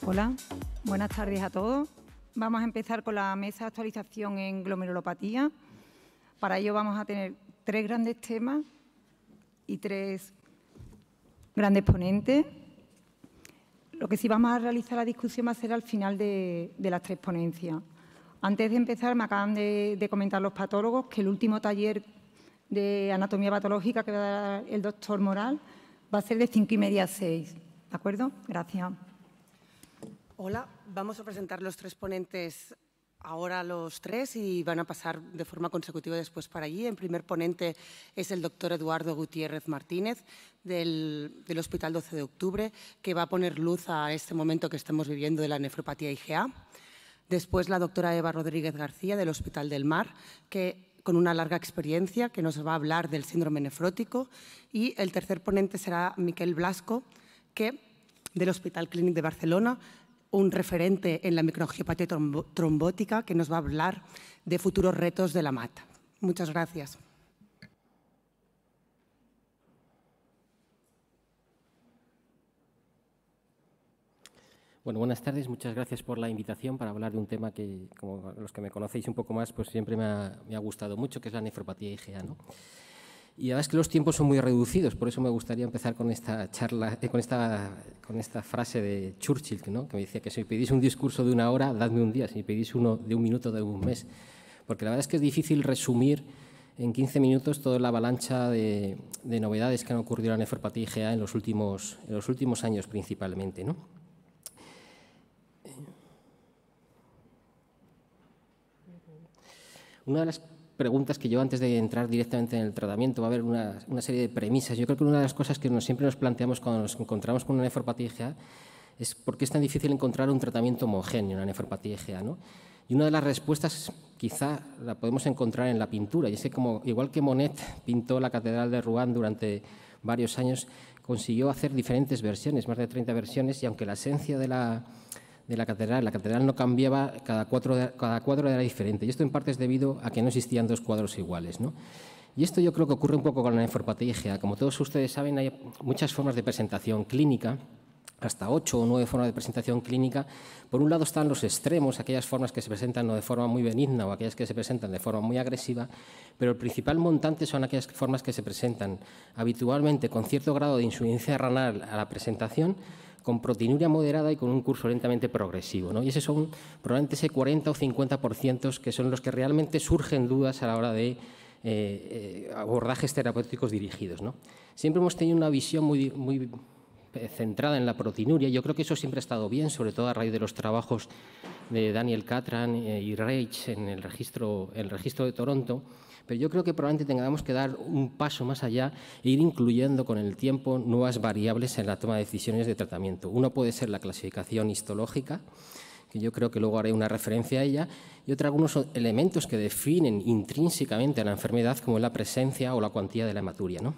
Hola, buenas tardes a todos. Vamos a empezar con la mesa de actualización en glomerulopatía. Para ello vamos a tener 3 grandes temas y 3 grandes ponentes. Lo que sí vamos a realizar la discusión va a ser al final de las 3 ponencias. Antes de empezar, me acaban de comentar los patólogos que el último taller de anatomía patológica que va a dar el doctor Moral va a ser de 5:30 a 6. ¿De acuerdo? Gracias. Hola, vamos a presentar los 3 ponentes ahora los 3 y van a pasar de forma consecutiva después para allí. El primer ponente es el doctor Eduardo Gutiérrez Martínez del Hospital 12 de Octubre, que va a poner luz a este momento que estamos viviendo de la nefropatía IgA. Después la doctora Eva Rodríguez García del Hospital del Mar, que con una larga experiencia, que nos va a hablar del síndrome nefrótico. Y el tercer ponente será Miquel Blasco, que del Hospital Clínic de Barcelona, un referente en la microangiopatía trombótica que nos va a hablar de futuros retos de la MAT. Muchas gracias. Bueno, buenas tardes. Muchas gracias por la invitación para hablar de un tema que, como los que me conocéis un poco más, pues siempre me ha gustado mucho, que es la nefropatía IgA, ¿no? Y la verdad es que los tiempos son muy reducidos, por eso me gustaría empezar con esta charla, con esta frase de Churchill, ¿no? Que me decía que si pedís un discurso de 1 hora, dadme un día, si pedís uno de 1 minuto, de 1 mes. Porque la verdad es que es difícil resumir en 15 minutos toda la avalancha de novedades que han ocurrido en la nefropatía IgA en los últimos años principalmente, ¿no? Una de las preguntas que yo, antes de entrar directamente en el tratamiento, va a haber una serie de premisas. Yo creo que una de las cosas que siempre nos planteamos cuando nos encontramos con una nefropatía IgA es por qué es tan difícil encontrar un tratamiento homogéneo en una nefropatía IgA, ¿no? Y una de las respuestas quizá la podemos encontrar en la pintura. Y es que igual que Monet pintó la Catedral de Rouen durante varios años, consiguió hacer diferentes versiones, más de 30 versiones, y aunque la esencia de la catedral no cambiaba, cada cuadro era diferente. Y esto en parte es debido a que no existían 2 cuadros iguales, ¿no? Y esto yo creo que ocurre un poco con la nefropatía IgA. Como todos ustedes saben, hay muchas formas de presentación clínica, hasta 8 o 9 formas de presentación clínica. Por un lado están los extremos, aquellas formas que se presentan no de forma muy benigna o aquellas que se presentan de forma muy agresiva, pero el principal montante son aquellas formas que se presentan habitualmente con cierto grado de insuficiencia renal a la presentación, con proteinuria moderada y con un curso lentamente progresivo, ¿no? Y esos son probablemente ese 40 o 50% que son los que realmente surgen dudas a la hora de abordajes terapéuticos dirigidos, ¿no? Siempre hemos tenido una visión muy centrada en la proteinuria. Yo creo que eso siempre ha estado bien, sobre todo a raíz de los trabajos de Daniel Catran y Reich en el registro de Toronto. Pero yo creo que probablemente tengamos que dar un paso más allá e ir incluyendo con el tiempo nuevas variables en la toma de decisiones de tratamiento. Uno puede ser la clasificación histológica, que yo creo que luego haré una referencia a ella, y algunos elementos que definen intrínsecamente a la enfermedad, como la presencia o la cuantía de la hematuria, ¿no?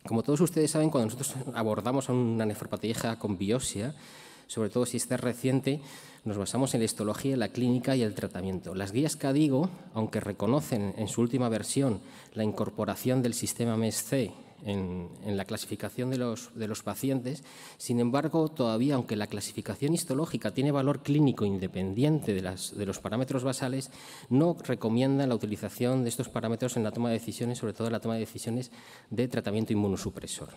Como todos ustedes saben, cuando nosotros abordamos a una nefropatía IgA con biopsia, sobre todo si esta es reciente, nos basamos en la histología, la clínica y el tratamiento. Las guías CADIGO, aunque reconocen en su última versión la incorporación del sistema MESC en la clasificación de los pacientes, sin embargo, todavía, aunque la clasificación histológica tiene valor clínico independiente de los parámetros basales, no recomiendan la utilización de estos parámetros en la toma de decisiones, sobre todo en la toma de decisiones de tratamiento inmunosupresor.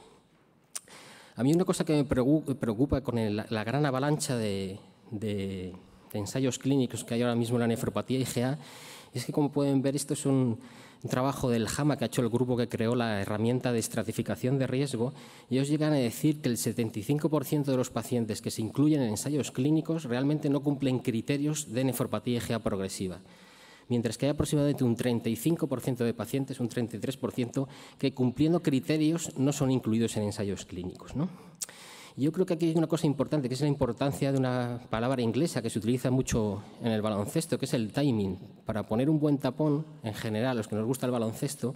A mí una cosa que me preocupa con la gran avalancha de ensayos clínicos que hay ahora mismo en la nefropatía IgA es que, como pueden ver, esto es un trabajo del JAMA que ha hecho el grupo que creó la herramienta de estratificación de riesgo, y ellos llegan a decir que el 75% de los pacientes que se incluyen en ensayos clínicos realmente no cumplen criterios de nefropatía IgA progresiva, mientras que hay aproximadamente un 35% de pacientes, un 33%, que cumpliendo criterios no son incluidos en ensayos clínicos, ¿no? Y yo creo que aquí hay una cosa importante, que es la importancia de una palabra inglesa que se utiliza mucho en el baloncesto, que es el timing. Para poner un buen tapón, en general, a los que nos gusta el baloncesto,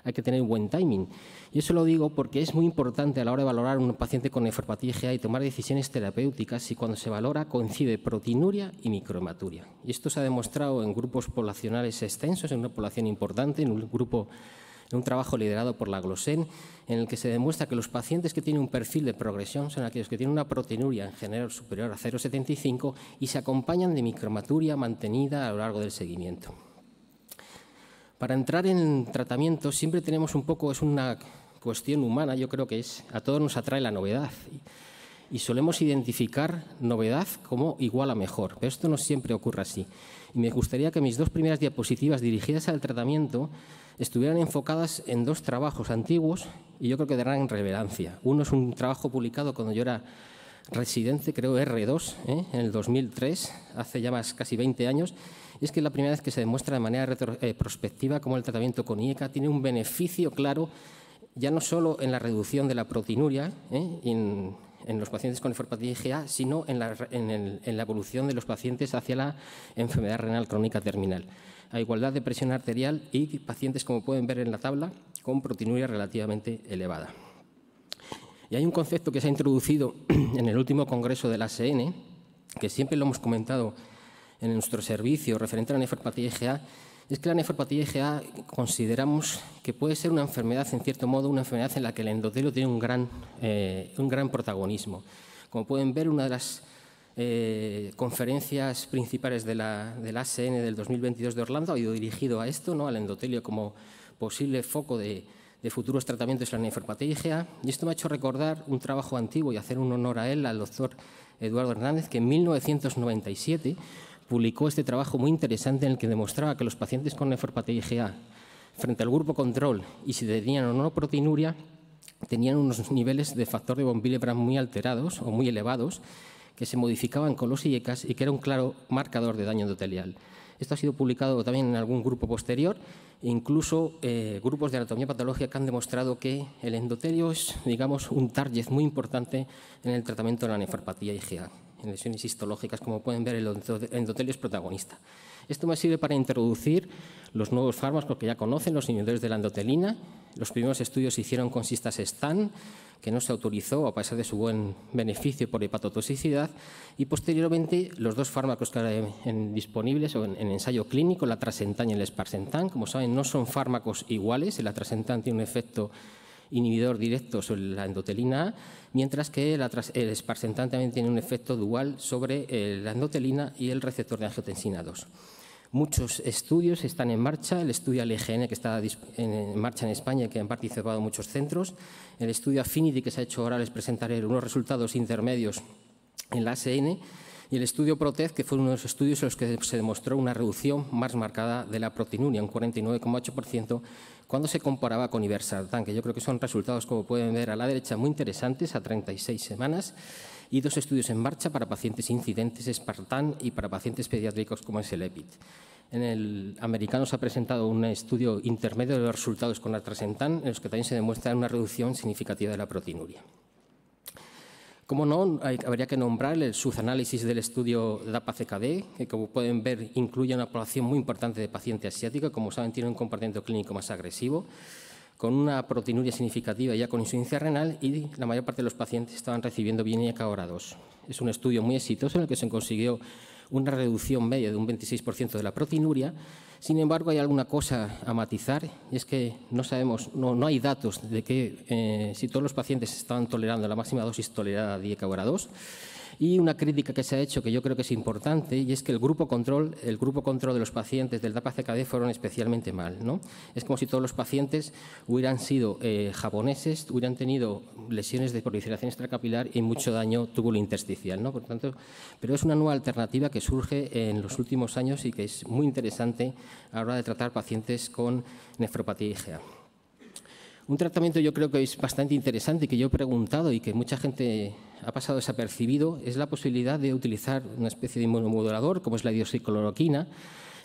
hay que tener un buen timing. Y eso lo digo porque es muy importante a la hora de valorar a un paciente con nefropatía IgA y tomar decisiones terapéuticas si cuando se valora coincide proteinuria y microhematuria. Y esto se ha demostrado en grupos poblacionales extensos, en una población importante, en un grupo un trabajo liderado por la Glosen, en el que se demuestra que los pacientes que tienen un perfil de progresión son aquellos que tienen una proteinuria en general superior a 0,75 y se acompañan de micromaturia mantenida a lo largo del seguimiento. Para entrar en tratamiento siempre tenemos un poco, es una cuestión humana, yo creo que a todos nos atrae la novedad y solemos identificar novedad como igual a mejor, pero esto no siempre ocurre así. Y me gustaría que mis dos primeras diapositivas dirigidas al tratamiento estuvieran enfocadas en dos trabajos antiguos y yo creo que de gran relevancia. Uno es un trabajo publicado cuando yo era residente, creo R2, en el 2003, hace ya casi 20 años, y es que es la primera vez que se demuestra de manera prospectiva cómo el tratamiento con IECA tiene un beneficio claro, ya no solo en la reducción de la proteinuria en los pacientes con nefropatía IgA, sino en la evolución de los pacientes hacia la enfermedad renal crónica terminal, a igualdad de presión arterial y pacientes, como pueden ver en la tabla, con proteinuria relativamente elevada. Y hay un concepto que se ha introducido en el último congreso de la ASN, que siempre lo hemos comentado en nuestro servicio referente a la nefropatía IgA, es que la nefropatía IgA consideramos que puede ser una enfermedad, en cierto modo, una enfermedad en la que el endotelio tiene un gran protagonismo. Como pueden ver, una de las conferencias principales de la ASN del 2022 de Orlando ha ido dirigido a esto, ¿no?, al endotelio como posible foco de futuros tratamientos en la nefropatía IgA. Y esto me ha hecho recordar un trabajo antiguo y hacer un honor a él, al doctor Eduardo Hernández, que en 1997 publicó este trabajo muy interesante en el que demostraba que los pacientes con nefropatía IgA, frente al grupo control y si tenían o no proteinuria, tenían unos niveles de factor de von Willebrand muy alterados o muy elevados que se modificaban con los IECAs y que era un claro marcador de daño endotelial. Esto ha sido publicado también en algún grupo posterior e incluso grupos de anatomía patológica que han demostrado que el endotelio es, digamos, un target muy importante en el tratamiento de la nefropatía IgA. En lesiones histológicas, como pueden ver, el endotelio es protagonista. Esto me sirve para introducir los nuevos fármacos que ya conocen, los inhibidores de la endotelina. Los primeros estudios se hicieron con Sistasestan, que no se autorizó a pesar de su buen beneficio por hepatotoxicidad, y posteriormente los dos fármacos que ahora disponibles o en ensayo clínico, la Trasentan y el Sparsentan. Como saben, no son fármacos iguales. El Trasentan tiene un efecto inhibidor directo sobre la endotelina A, mientras que el Sparsentan también tiene un efecto dual sobre la endotelina y el receptor de angiotensina 2. Muchos estudios están en marcha. El estudio ALEGN, que está en marcha en España y que han participado muchos centros. El estudio Affinity, que se ha hecho ahora, les presentaré unos resultados intermedios en la ASN. Y el estudio PROTECT, que fue uno de los estudios en los que se demostró una reducción más marcada de la proteinuria, un 49,8%, cuando se comparaba con Irbesartan, que yo creo que son resultados, como pueden ver a la derecha, muy interesantes a 36 semanas, y dos estudios en marcha para pacientes incidentes Spartan y para pacientes pediátricos como es el EPIT. En el americano se ha presentado un estudio intermedio de los resultados con la Trasentan, en los que también se demuestra una reducción significativa de la proteinuria. Como no, habría que nombrar el subanálisis del estudio DAPA-CKD, que como pueden ver incluye una población muy importante de paciente asiático, como saben tiene un comportamiento clínico más agresivo, con una proteinuria significativa ya con insuficiencia renal y la mayor parte de los pacientes estaban recibiendo Biniaca hora 2. Es un estudio muy exitoso en el que se consiguió una reducción media de un 26% de la proteinuria. Sin embargo, hay alguna cosa a matizar, y es que no sabemos, no hay datos de que si todos los pacientes estaban tolerando la máxima dosis tolerada de IECA hora 2. Y una crítica que se ha hecho, que yo creo que es importante, y es que el grupo control de los pacientes del DAPA-CKD fueron especialmente mal, ¿no? Es como si todos los pacientes hubieran sido japoneses, hubieran tenido lesiones de proliferación extracapilar y mucho daño túbulo intersticial, ¿no? Por tanto, pero es una nueva alternativa que surge en los últimos años y que es muy interesante a la hora de tratar pacientes con nefropatía IgA. Un tratamiento yo creo que es bastante interesante y que yo he preguntado y que mucha gente ha pasado desapercibido es la posibilidad de utilizar una especie de inmunomodulador como es la hidroxicloroquina.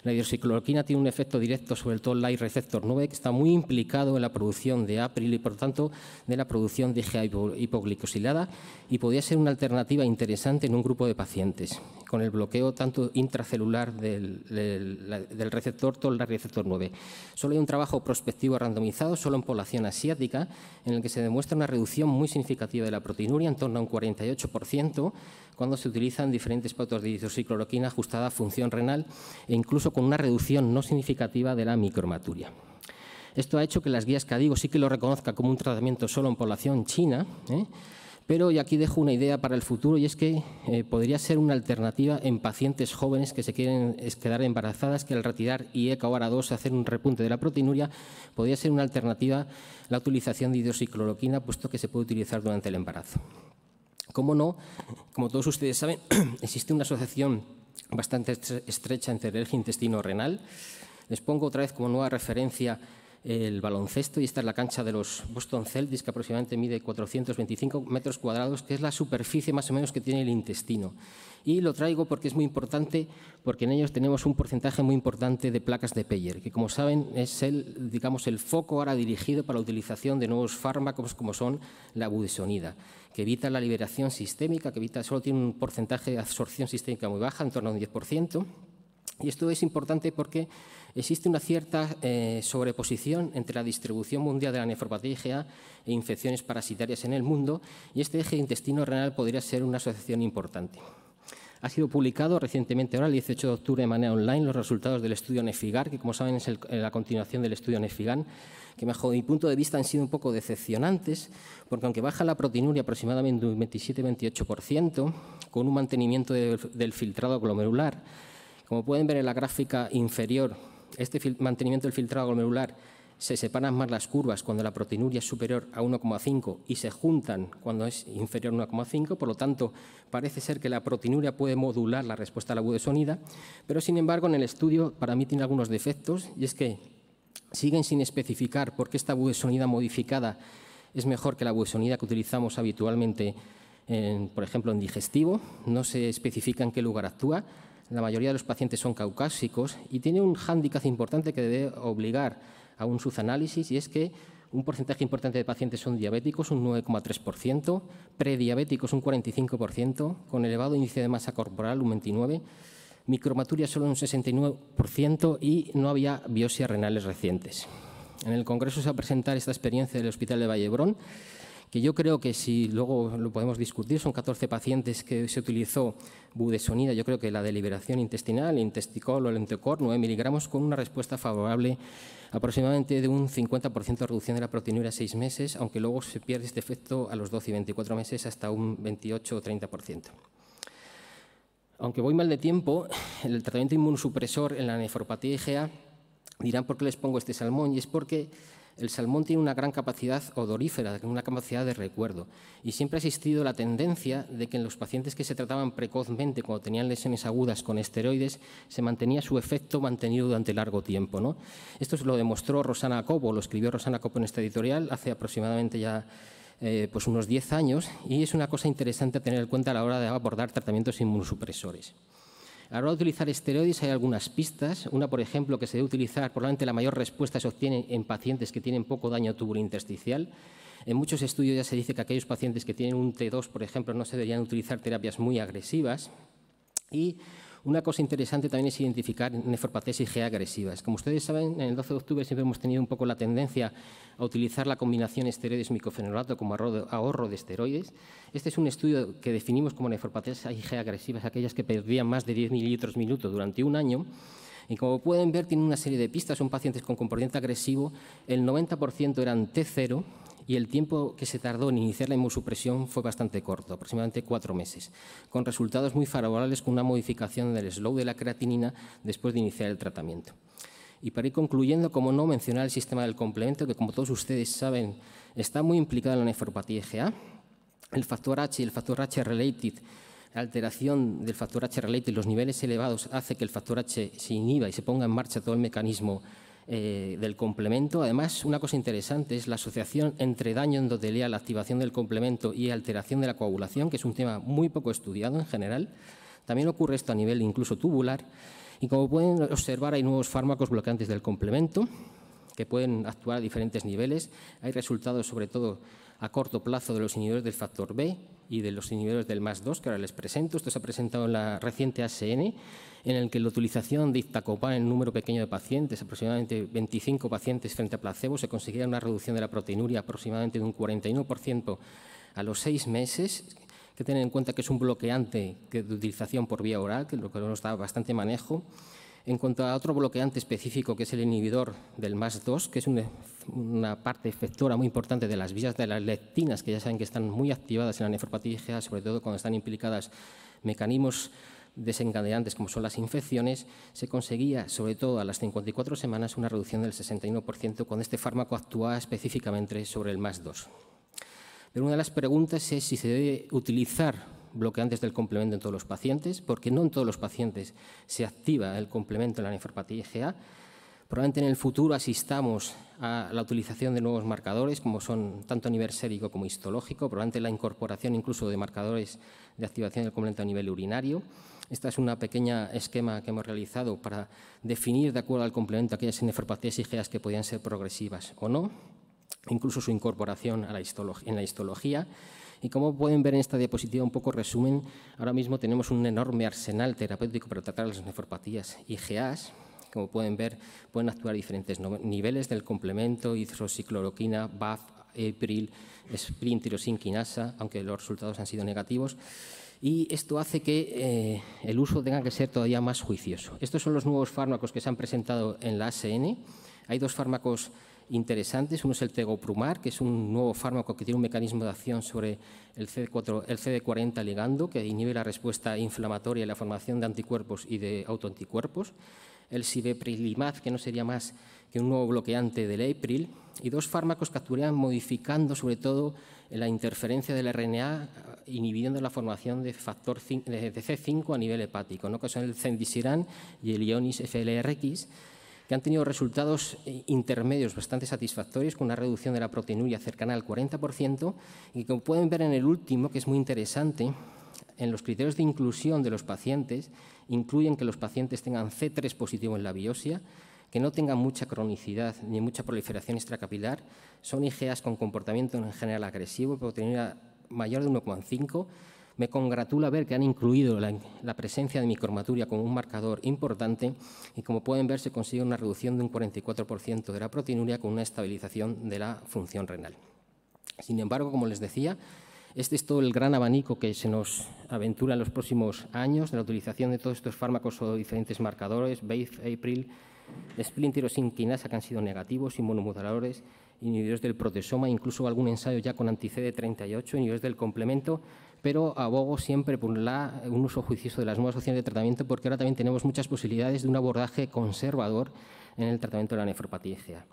La hidroxicloroquina tiene un efecto directo sobre el Toll-like receptor 9 que está muy implicado en la producción de April y, por tanto, de la producción de IgA hipoglicosilada y podría ser una alternativa interesante en un grupo de pacientes con el bloqueo tanto intracelular del receptor Toll-like receptor 9. Solo hay un trabajo prospectivo randomizado, solo en población asiática, en el que se demuestra una reducción muy significativa de la proteinuria, en torno a un 48%, cuando se utilizan diferentes pautas de hidroxicloroquina ajustada a función renal e incluso con una reducción no significativa de la micromaturia. Esto ha hecho que las guías KDIGO sí que lo reconozca como un tratamiento solo en población china, pero y aquí dejo una idea para el futuro, y es que podría ser una alternativa en pacientes jóvenes que se quieren quedar embarazadas, que al retirar IECA o ARA2 hacer un repunte de la proteinuria, podría ser una alternativa la utilización de hidroxicloroquina, puesto que se puede utilizar durante el embarazo. Como no, como todos ustedes saben, existe una asociación bastante estrecha entre alergia intestino-renal. Les pongo otra vez como nueva referencia el baloncesto, y esta es la cancha de los Boston Celtics, que aproximadamente mide 425 metros cuadrados, que es la superficie más o menos que tiene el intestino. Y lo traigo porque es muy importante, porque en ellos tenemos un porcentaje muy importante de placas de Peyer, que como saben es el foco ahora dirigido para la utilización de nuevos fármacos como son la budesonida, que evita la liberación sistémica, solo tiene un porcentaje de absorción sistémica muy baja, en torno a un 10%. Y esto es importante porque existe una cierta sobreposición entre la distribución mundial de la nefropatía IgA e infecciones parasitarias en el mundo, y este eje intestino-renal podría ser una asociación importante. Ha sido publicado recientemente, ahora el 18 de octubre, de manera online, los resultados del estudio NEFIGAR, que como saben es la continuación del estudio NEFIGAN, que bajo mi punto de vista han sido un poco decepcionantes, porque aunque baja la proteinuria aproximadamente un 27-28%, con un mantenimiento del filtrado glomerular, como pueden ver en la gráfica inferior, este mantenimiento del filtrado glomerular se separan más las curvas cuando la proteinuria es superior a 1,5 y se juntan cuando es inferior a 1,5. Por lo tanto, parece ser que la proteinuria puede modular la respuesta a la budesonida, pero sin embargo en el estudio para mí tiene algunos defectos, y es que siguen sin especificar por qué esta budesonida modificada es mejor que la budesonida que utilizamos habitualmente, por ejemplo, en digestivo. No se especifica en qué lugar actúa. La mayoría de los pacientes son caucásicos y tiene un hándicap importante que debe obligar a un subanálisis, y es que un porcentaje importante de pacientes son diabéticos, un 9,3%, prediabéticos un 45%, con elevado índice de masa corporal un 29%, micromaturia solo un 69% y no había biopsias renales recientes. En el Congreso se va a presentar esta experiencia del Hospital de Vallebrón, que yo creo que si luego lo podemos discutir, son 14 pacientes que se utilizó budesonida, yo creo que la de liberación intestinal, intesticol o lentecor, 9 miligramos, con una respuesta favorable aproximadamente de un 50% de reducción de la proteinuria a 6 meses, aunque luego se pierde este efecto a los 12 y 24 meses hasta un 28 o 30%. Aunque voy mal de tiempo, el tratamiento inmunosupresor en la nefropatía IgA, dirán por qué les pongo este salmón, y es porque el salmón tiene una gran capacidad odorífera, una capacidad de recuerdo, y siempre ha existido la tendencia de que en los pacientes que se trataban precozmente cuando tenían lesiones agudas con esteroides se mantenía su efecto mantenido durante largo tiempo, ¿no? Esto lo demostró Rosana Cobo, lo escribió Rosana Cobo en esta editorial hace aproximadamente ya pues unos 10 años, y es una cosa interesante a tener en cuenta a la hora de abordar tratamientos inmunosupresores. A la hora de utilizar esteroides hay algunas pistas. Una, por ejemplo, que se debe utilizar, probablemente la mayor respuesta se obtiene en pacientes que tienen poco daño tubulointersticial. En muchos estudios ya se dice que aquellos pacientes que tienen un T2, por ejemplo, no se deberían utilizar terapias muy agresivas. Y una cosa interesante también es identificar nefropatías IgA agresivas. Como ustedes saben, en el 12 de octubre siempre hemos tenido un poco la tendencia a utilizar la combinación esteroides-micofenolato como ahorro de esteroides. Este es un estudio que definimos como nefropatías IgA agresivas, aquellas que perdían más de 10 mililitros minuto durante un año. Y como pueden ver, tiene una serie de pistas. Son pacientes con comportamiento agresivo. El 90% eran T0 y el tiempo que se tardó en iniciar la inmunosupresión fue bastante corto, aproximadamente 4 meses, con resultados muy favorables con una modificación del slow de la creatinina después de iniciar el tratamiento. Y para ir concluyendo, como no, mencionar el sistema del complemento, que como todos ustedes saben, está muy implicado en la nefropatía IgA. El factor H y el factor H-related, la alteración del factor H-related, los niveles elevados, hace que el factor H se inhiba y se ponga en marcha todo el mecanismo del complemento. Además, una cosa interesante es la asociación entre daño endotelial, activación del complemento y alteración de la coagulación, que es un tema muy poco estudiado en general. También ocurre esto a nivel incluso tubular. Y como pueden observar, hay nuevos fármacos bloqueantes del complemento que pueden actuar a diferentes niveles. Hay resultados, sobre todo a corto plazo, de los inhibidores del factor B y de los inhibidores del MAS2, que ahora les presento. Esto se ha presentado en la reciente ASN, en el que la utilización de iptacopan en un número pequeño de pacientes, aproximadamente 25 pacientes frente a placebo, se conseguía una reducción de la proteinuria aproximadamente de un 41% a los 6 meses. Hay que tener en cuenta que es un bloqueante de utilización por vía oral, que lo que nos da bastante manejo. En cuanto a otro bloqueante específico, que es el inhibidor del MAS2, que es una parte efectora muy importante de las vías de las lectinas, que ya saben que están muy activadas en la nefropatía IgA, sobre todo cuando están implicadas mecanismos desencadenantes como son las infecciones, se conseguía, sobre todo a las 54 semanas, una reducción del 61% cuando este fármaco actuaba específicamente sobre el MAS2. Pero una de las preguntas es si se debe utilizar bloqueantes del complemento en todos los pacientes, porque no en todos los pacientes se activa el complemento en la nefropatía IgA. Probablemente en el futuro asistamos a la utilización de nuevos marcadores, como son tanto a nivel sérico como histológico, probablemente la incorporación incluso de marcadores de activación del complemento a nivel urinario. Esta es una pequeña esquema que hemos realizado para definir, de acuerdo al complemento, aquellas nefropatías IgA que podían ser progresivas o no, incluso su incorporación en la histología. Y como pueden ver en esta diapositiva, un poco resumen, ahora mismo tenemos un enorme arsenal terapéutico para tratar las nefropatías IgA. Como pueden ver, pueden actuar a diferentes niveles del complemento, hidroxicloroquina, BAFF, April, Splin, tirosinquinasa, aunque los resultados han sido negativos. Y esto hace que el uso tenga que ser todavía más juicioso. Estos son los nuevos fármacos que se han presentado en la ASN. Hay dos fármacos interesantes. Uno es el tegoprumab, que es un nuevo fármaco que tiene un mecanismo de acción sobre el CD40 ligando, que inhibe la respuesta inflamatoria y la formación de anticuerpos y de autoanticuerpos. El sibeprenlimab, que no sería más que un nuevo bloqueante del April, y dos fármacos que actuarían modificando sobre todo la interferencia del RNA, inhibiendo la formación de factor de C5 a nivel hepático, ¿no? Que son el cemdisiran y el Ionis FLRX, que han tenido resultados intermedios bastante satisfactorios, con una reducción de la proteinuria cercana al 40%, y como pueden ver en el último, que es muy interesante, en los criterios de inclusión de los pacientes, incluyen que los pacientes tengan C3 positivo en la biopsia, que no tengan mucha cronicidad ni mucha proliferación extracapilar, son IgAs con comportamiento en general agresivo, proteinuria mayor de 1,5. Me congratula ver que han incluido la presencia de micromaturia como un marcador importante y, como pueden ver, se consigue una reducción de un 44% de la proteinuria con una estabilización de la función renal. Sin embargo, como les decía, este es todo el gran abanico que se nos aventura en los próximos años de la utilización de todos estos fármacos o diferentes marcadores, BAFF, April, Splin, tirosinquinasa, que han sido negativos, inmunomoduladores, inhibidores del proteasoma, incluso algún ensayo ya con anti-CD38, inhibidores del complemento, pero abogo siempre por un uso juicioso de las nuevas opciones de tratamiento, porque ahora también tenemos muchas posibilidades de un abordaje conservador en el tratamiento de la nefropatía IgA.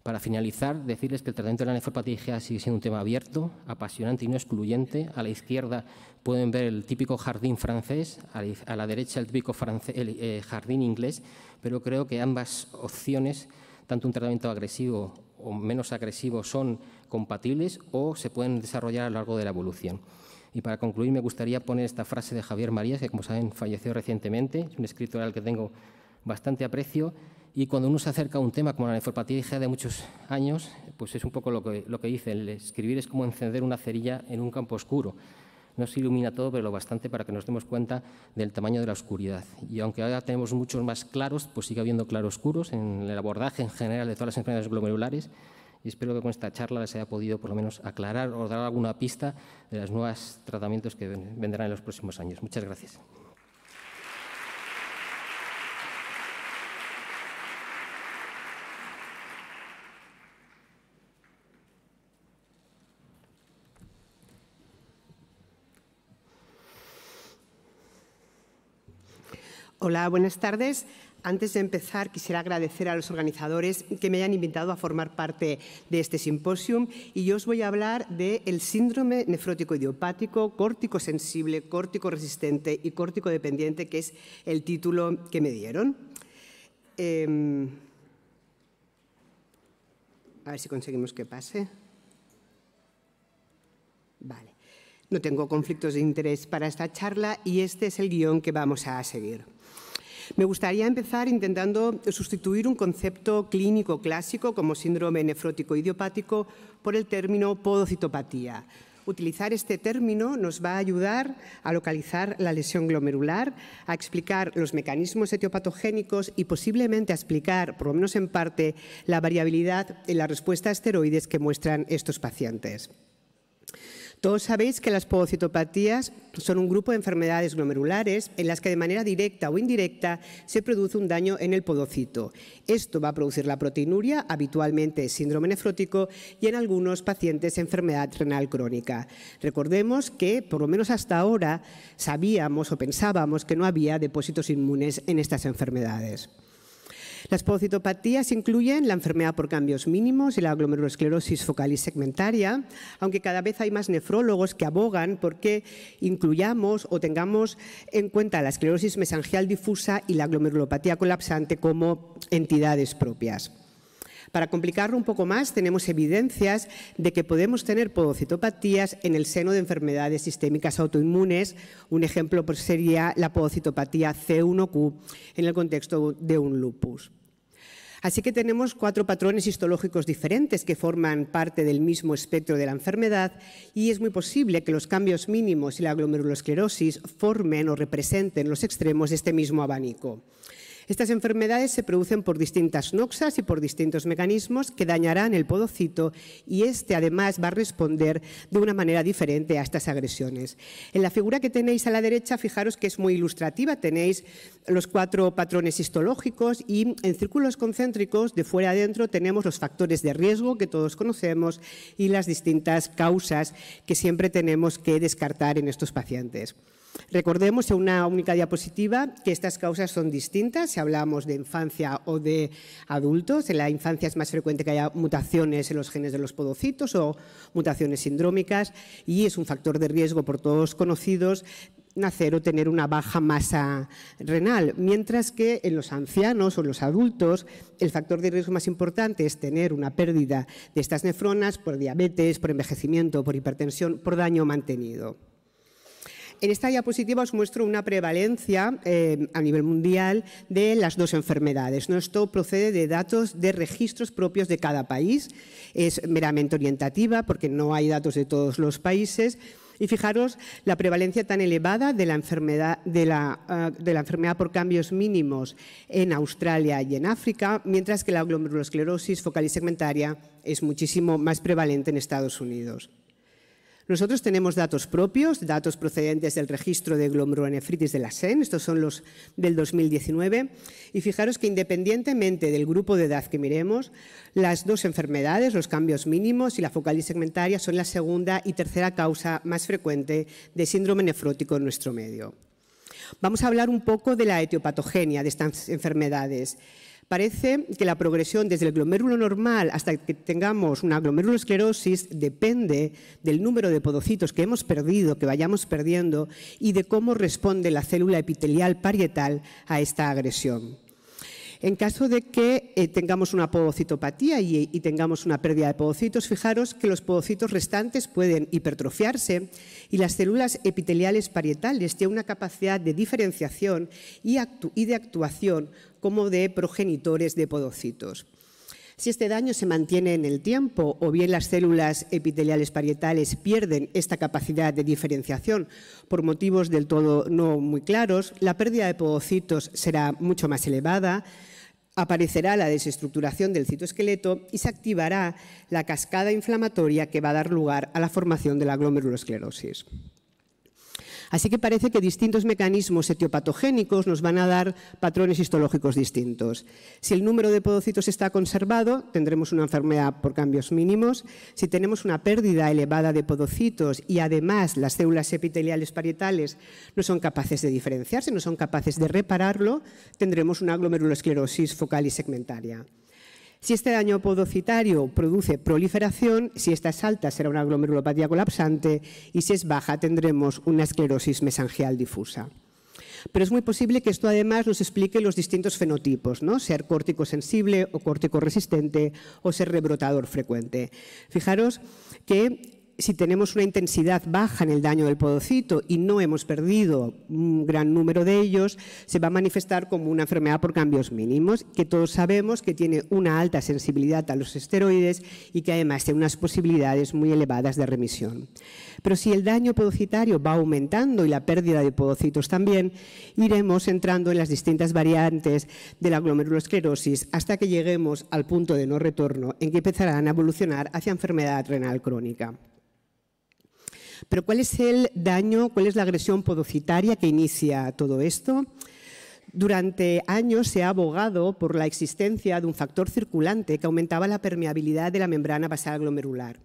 Para finalizar, decirles que el tratamiento de la nefropatía IgA sigue siendo un tema abierto, apasionante y no excluyente. A la izquierda pueden ver el típico jardín francés, a la derecha el típico jardín inglés, pero creo que ambas opciones, tanto un tratamiento agresivo o menos agresivo, son compatibles o se pueden desarrollar a lo largo de la evolución. Y para concluir, me gustaría poner esta frase de Javier Marías, que, como saben, falleció recientemente. Es un escritor al que tengo bastante aprecio. Y cuando uno se acerca a un tema como la nefropatía IgA de muchos años, pues es un poco lo que dice. El escribir es como encender una cerilla en un campo oscuro. No se ilumina todo, pero lo bastante para que nos demos cuenta del tamaño de la oscuridad. Y aunque ahora tenemos muchos más claros, pues sigue habiendo claroscuros en el abordaje en general de todas las enfermedades glomerulares. Y espero que con esta charla les haya podido por lo menos aclarar o dar alguna pista de los nuevos tratamientos que vendrán en los próximos años. Muchas gracias. Hola, buenas tardes. Antes de empezar, quisiera agradecer a los organizadores que me hayan invitado a formar parte de este simposium, y yo os voy a hablar del síndrome nefrótico idiopático, córtico-sensible, córtico-resistente y córtico-dependiente, que es el título que me dieron. A ver si conseguimos que pase. Vale. No tengo conflictos de interés para esta charla y este es el guión que vamos a seguir. Me gustaría empezar intentando sustituir un concepto clínico clásico como síndrome nefrótico idiopático por el término podocitopatía. Utilizar este término nos va a ayudar a localizar la lesión glomerular, a explicar los mecanismos etiopatogénicos y posiblemente a explicar, por lo menos en parte, la variabilidad en la respuesta a esteroides que muestran estos pacientes. Todos sabéis que las podocitopatías son un grupo de enfermedades glomerulares en las que de manera directa o indirecta se produce un daño en el podocito. Esto va a producir la proteinuria, habitualmente síndrome nefrótico y en algunos pacientes enfermedad renal crónica. Recordemos que, por lo menos hasta ahora, sabíamos o pensábamos que no había depósitos inmunes en estas enfermedades. Las podocitopatías incluyen la enfermedad por cambios mínimos y la glomerulosclerosis focal y segmentaria, aunque cada vez hay más nefrólogos que abogan porque incluyamos o tengamos en cuenta la esclerosis mesangial difusa y la glomerulopatía colapsante como entidades propias. Para complicarlo un poco más, tenemos evidencias de que podemos tener podocitopatías en el seno de enfermedades sistémicas autoinmunes. Un ejemplo sería la podocitopatía C1Q en el contexto de un lupus. Así que tenemos 4 patrones histológicos diferentes que forman parte del mismo espectro de la enfermedad y es muy posible que los cambios mínimos y la glomerulosclerosis formen o representen los extremos de este mismo abanico. Estas enfermedades se producen por distintas noxas y por distintos mecanismos que dañarán el podocito y este además va a responder de una manera diferente a estas agresiones. En la figura que tenéis a la derecha, fijaros que es muy ilustrativa, tenéis los 4 patrones histológicos y en círculos concéntricos de fuera a adentro tenemos los factores de riesgo que todos conocemos y las distintas causas que siempre tenemos que descartar en estos pacientes. Recordemos en una única diapositiva que estas causas son distintas si hablamos de infancia o de adultos. En la infancia es más frecuente que haya mutaciones en los genes de los podocitos o mutaciones sindrómicas y es un factor de riesgo por todos conocidos nacer o tener una baja masa renal, mientras que en los ancianos o en los adultos el factor de riesgo más importante es tener una pérdida de estas nefronas por diabetes, por envejecimiento, por hipertensión, por daño mantenido. En esta diapositiva os muestro una prevalencia a nivel mundial de las 2 enfermedades. Esto procede de datos de registros propios de cada país. Es meramente orientativa porque no hay datos de todos los países. Y fijaros la prevalencia tan elevada de la enfermedad por cambios mínimos en Australia y en África, mientras que la glomerulosclerosis focal y segmentaria es muchísimo más prevalente en Estados Unidos. Nosotros tenemos datos propios, datos procedentes del registro de glomerulonefritis de la SEN, estos son los del 2019, y fijaros que independientemente del grupo de edad que miremos, las 2 enfermedades, los cambios mínimos y la focal y segmentaria, son la segunda y tercera causa más frecuente de síndrome nefrótico en nuestro medio. Vamos a hablar un poco de la etiopatogenia de estas enfermedades. Parece que la progresión desde el glomérulo normal hasta que tengamos una glomerulosclerosis depende del número de podocitos que hemos perdido, que vayamos perdiendo, y de cómo responde la célula epitelial parietal a esta agresión. En caso de que tengamos una podocitopatía y tengamos una pérdida de podocitos, fijaros que los podocitos restantes pueden hipertrofiarse y las células epiteliales parietales tienen una capacidad de diferenciación y de actuación como de progenitores de podocitos. Si este daño se mantiene en el tiempo o bien las células epiteliales parietales pierden esta capacidad de diferenciación por motivos del todo no muy claros, la pérdida de podocitos será mucho más elevada, aparecerá la desestructuración del citoesqueleto y se activará la cascada inflamatoria que va a dar lugar a la formación de la glomerulosclerosis. Así que parece que distintos mecanismos etiopatogénicos nos van a dar patrones histológicos distintos. Si el número de podocitos está conservado, tendremos una enfermedad por cambios mínimos. Si tenemos una pérdida elevada de podocitos y además las células epiteliales parietales no son capaces de diferenciarse, no son capaces de repararlo, tendremos una glomerulosclerosis focal y segmentaria. Si este daño podocitario produce proliferación, si esta es alta será una glomerulopatía colapsante y si es baja tendremos una esclerosis mesangial difusa. Pero es muy posible que esto además nos explique los distintos fenotipos, ¿no? Ser córtico sensible o córtico resistente o ser rebrotador frecuente. Fijaros que si tenemos una intensidad baja en el daño del podocito y no hemos perdido un gran número de ellos, se va a manifestar como una enfermedad por cambios mínimos, que todos sabemos que tiene una alta sensibilidad a los esteroides y que además tiene unas posibilidades muy elevadas de remisión. Pero si el daño podocitario va aumentando y la pérdida de podocitos también, iremos entrando en las distintas variantes de la glomerulosclerosis hasta que lleguemos al punto de no retorno en que empezarán a evolucionar hacia enfermedad renal crónica. Pero ¿cuál es el daño, cuál es la agresión podocitaria que inicia todo esto? Durante años se ha abogado por la existencia de un factor circulante que aumentaba la permeabilidad de la membrana basal glomerular.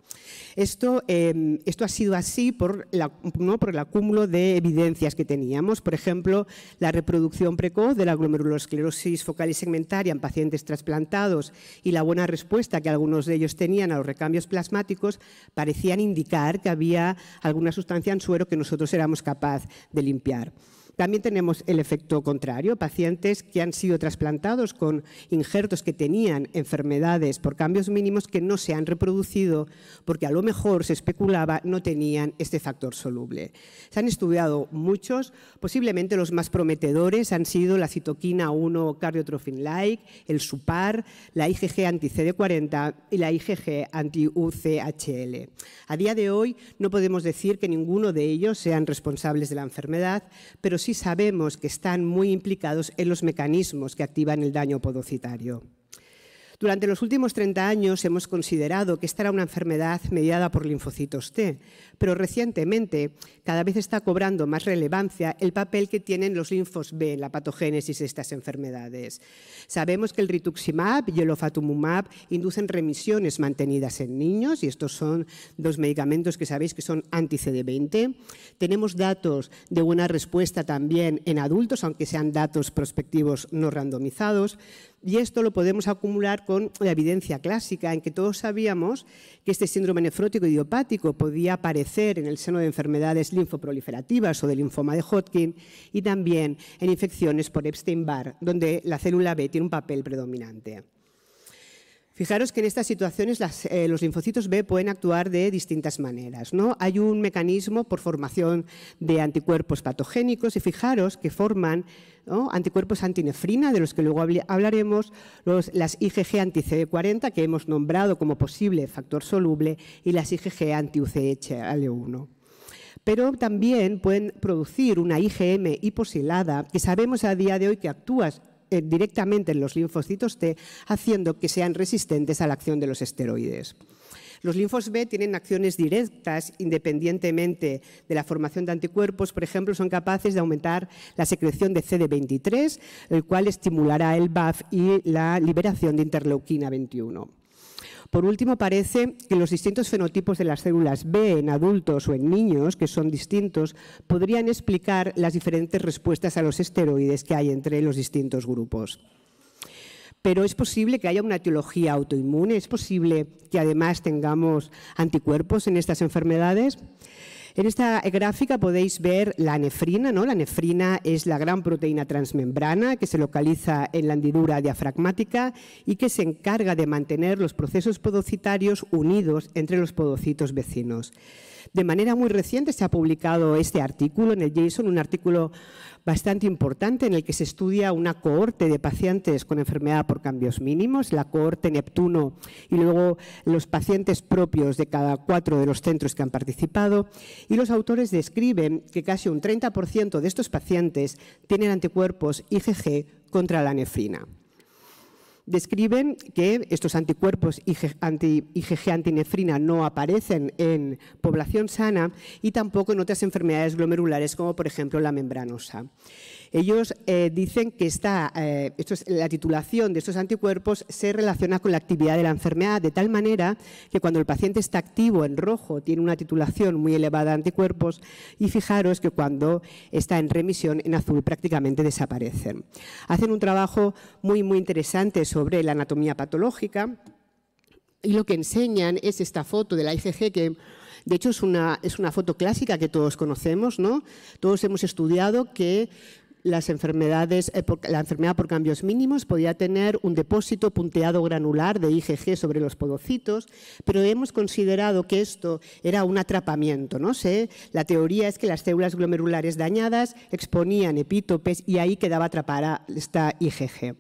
Esto ha sido así por el acúmulo de evidencias que teníamos. Por ejemplo, la reproducción precoz de la glomerulosclerosis focal y segmentaria en pacientes trasplantados y la buena respuesta que algunos de ellos tenían a los recambios plasmáticos parecían indicar que había alguna sustancia en suero que nosotros éramos capaces de limpiar. También tenemos el efecto contrario, pacientes que han sido trasplantados con injertos que tenían enfermedades por cambios mínimos que no se han reproducido porque a lo mejor se especulaba no tenían este factor soluble. Se han estudiado muchos, posiblemente los más prometedores han sido la citoquina 1 cardiotrophin-like, el SUPAR, la IgG anti-CD40 y la IgG anti-UCHL. A día de hoy no podemos decir que ninguno de ellos sean responsables de la enfermedad, pero sí sabemos que están muy implicados en los mecanismos que activan el daño podocitario. Durante los últimos 30 años hemos considerado que esta era una enfermedad mediada por linfocitos T, pero recientemente cada vez está cobrando más relevancia el papel que tienen los linfos B en la patogénesis de estas enfermedades. Sabemos que el rituximab y el ofatumumab inducen remisiones mantenidas en niños, y estos son dos medicamentos que sabéis que son anti-CD20. Tenemos datos de buena respuesta también en adultos, aunque sean datos prospectivos no randomizados. Y esto lo podemos acumular con la evidencia clásica en que todos sabíamos que este síndrome nefrótico idiopático podía aparecer en el seno de enfermedades linfoproliferativas o de linfoma de Hodgkin y también en infecciones por Epstein-Barr, donde la célula B tiene un papel predominante. Fijaros que en estas situaciones los linfocitos B pueden actuar de distintas maneras, ¿no? Hay un mecanismo por formación de anticuerpos patogénicos y fijaros que forman, ¿no?, anticuerpos antinefrina, de los que luego hablaremos, las IgG anti-CD40, que hemos nombrado como posible factor soluble, y las IgG anti-UCHL1. Pero también pueden producir una IgM hiposilada, que sabemos a día de hoy que actúa directamente en los linfocitos T, haciendo que sean resistentes a la acción de los esteroides. Los linfos B tienen acciones directas independientemente de la formación de anticuerpos. Por ejemplo, son capaces de aumentar la secreción de CD23, el cual estimulará el BAFF y la liberación de interleuquina 21. Por último, parece que los distintos fenotipos de las células B en adultos o en niños, que son distintos, podrían explicar las diferentes respuestas a los esteroides que hay entre los distintos grupos. Pero es posible que haya una etiología autoinmune, es posible que además tengamos anticuerpos en estas enfermedades. En esta gráfica podéis ver la nefrina, ¿no? La nefrina es la gran proteína transmembrana que se localiza en la hendidura diafragmática y que se encarga de mantener los procesos podocitarios unidos entre los podocitos vecinos. De manera muy reciente se ha publicado este artículo en el JASN, un artículo bastante importante en el que se estudia una cohorte de pacientes con enfermedad por cambios mínimos, la cohorte Neptuno y luego los pacientes propios de cada 4 de los centros que han participado, y los autores describen que casi un 30% de estos pacientes tienen anticuerpos IgG contra la nefrina. Describen que estos anticuerpos IgG antinefrina no aparecen en población sana y tampoco en otras enfermedades glomerulares como por ejemplo la membranosa. Ellos dicen que la titulación de estos anticuerpos se relaciona con la actividad de la enfermedad, de tal manera que cuando el paciente está activo en rojo tiene una titulación muy elevada de anticuerpos, y fijaros que cuando está en remisión en azul prácticamente desaparecen. Hacen un trabajo muy interesante sobre la anatomía patológica y lo que enseñan es esta foto de la IgG que de hecho es una foto clásica que todos conocemos, ¿no? Todos hemos estudiado que la enfermedad por cambios mínimos podía tener un depósito punteado granular de IgG sobre los podocitos, pero hemos considerado que esto era un atrapamiento, ¿no? La teoría es que las células glomerulares dañadas exponían epítopes y ahí quedaba atrapada esta IgG.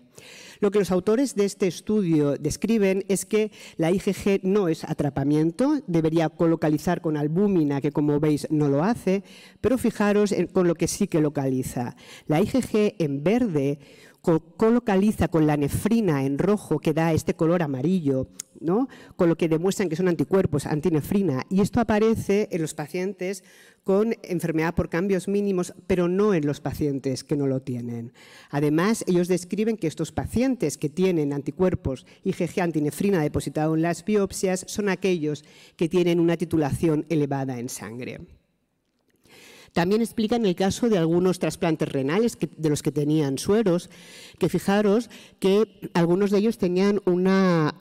Lo que los autores de este estudio describen es que la IgG no es atrapamiento, debería colocalizar con albúmina, que como veis no lo hace, pero fijaros con lo que sí que localiza. La IgG en verde, colocaliza con la nefrina en rojo, que da este color amarillo, ¿no? Con lo que demuestran que son anticuerpos antinefrina. Y esto aparece en los pacientes con enfermedad por cambios mínimos, pero no en los pacientes que no lo tienen. Además, ellos describen que estos pacientes que tienen anticuerpos IgG antinefrina depositado en las biopsias son aquellos que tienen una titulación elevada en sangre. También explican el caso de algunos trasplantes renales de los que tenían sueros, que fijaros que algunos de ellos tenían una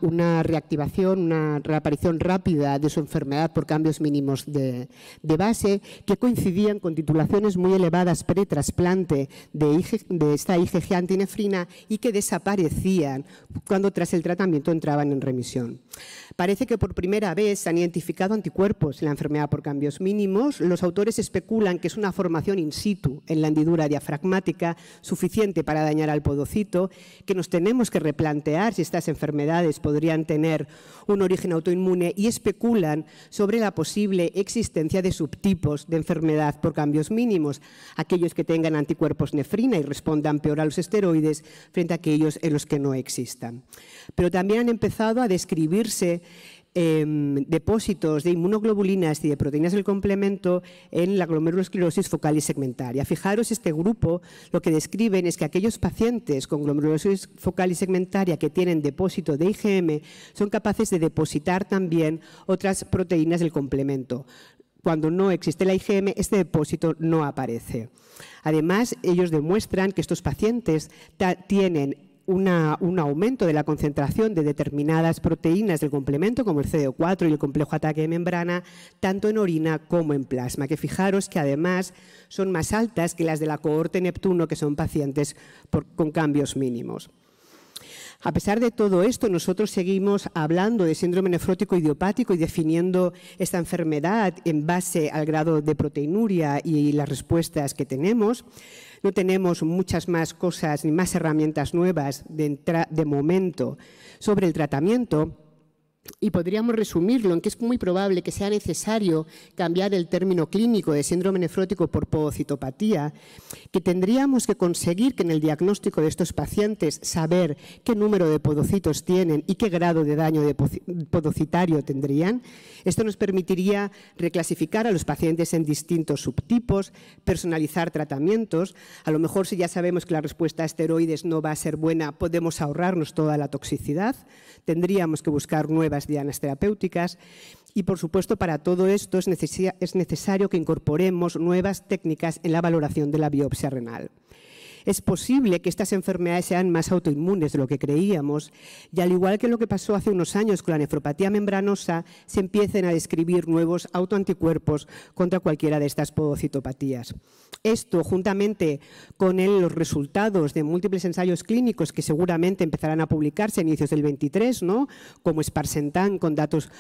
reactivación, una reaparición rápida de su enfermedad por cambios mínimos de base, que coincidían con titulaciones muy elevadas pretrasplante de esta IgG antinefrina y que desaparecían cuando tras el tratamiento entraban en remisión. Parece que por primera vez se han identificado anticuerpos en la enfermedad por cambios mínimos. Los autores especulan que es una formación in situ en la hendidura diafragmática suficiente para dañar al podocito, que nos tenemos que replantear si estas enfermedades podrían tener un origen autoinmune y especulan sobre la posible existencia de subtipos de enfermedad por cambios mínimos, aquellos que tengan anticuerpos nefrina y respondan peor a los esteroides frente a aquellos en los que no existan. Pero también han empezado a describirse depósitos de inmunoglobulinas y de proteínas del complemento en la glomerulosclerosis focal y segmentaria. Fijaros, este grupo lo que describen es que aquellos pacientes con glomerulosis focal y segmentaria que tienen depósito de IgM son capaces de depositar también otras proteínas del complemento. Cuando no existe la IgM, este depósito no aparece. Además, ellos demuestran que estos pacientes tienen un aumento de la concentración de determinadas proteínas del complemento, como el CD4 y el complejo ataque de membrana, tanto en orina como en plasma, que fijaros que además son más altas que las de la cohorte Neptuno, que son pacientes con cambios mínimos. A pesar de todo esto, nosotros seguimos hablando de síndrome nefrótico idiopático y definiendo esta enfermedad en base al grado de proteinuria y las respuestas que tenemos. No tenemos muchas más cosas ni más herramientas nuevas de momento sobre el tratamiento. Y podríamos resumirlo en que es muy probable que sea necesario cambiar el término clínico de síndrome nefrótico por podocitopatía, que tendríamos que conseguir que en el diagnóstico de estos pacientes saber qué número de podocitos tienen y qué grado de daño podocitario tendrían. Esto nos permitiría reclasificar a los pacientes en distintos subtipos, personalizar tratamientos. A lo mejor, si ya sabemos que la respuesta a esteroides no va a ser buena, podemos ahorrarnos toda la toxicidad. Tendríamos que buscar nuevas dianas terapéuticas y, por supuesto, para todo esto es necesario que incorporemos nuevas técnicas en la valoración de la biopsia renal. Es posible que estas enfermedades sean más autoinmunes de lo que creíamos y, al igual que lo que pasó hace unos años con la nefropatía membranosa, se empiecen a describir nuevos autoanticuerpos contra cualquiera de estas podocitopatías. Esto, juntamente con los resultados de múltiples ensayos clínicos que seguramente empezarán a publicarse a inicios del 23, ¿no?, como Sparsentan, con datos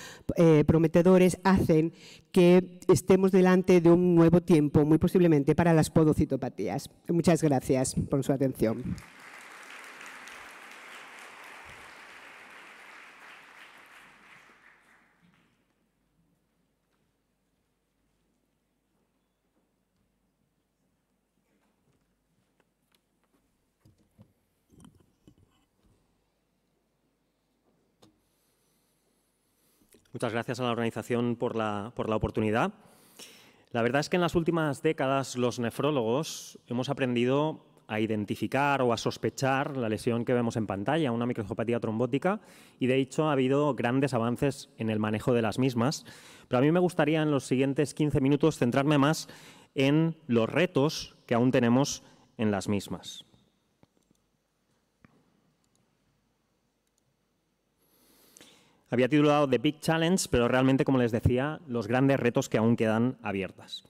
prometedores, hacen que estemos delante de un nuevo tiempo, muy posiblemente para las podocitopatías. Muchas gracias por su atención. Muchas gracias a la organización por la oportunidad. La verdad es que en las últimas décadas los nefrólogos hemos aprendido a identificar o a sospechar la lesión que vemos en pantalla, una microangiopatía trombótica, y de hecho ha habido grandes avances en el manejo de las mismas. Pero a mí me gustaría en los siguientes 15 minutos centrarme más en los retos que aún tenemos en las mismas. Había titulado The Big Challenge, pero realmente, como les decía, los grandes retos que aún quedan abiertas.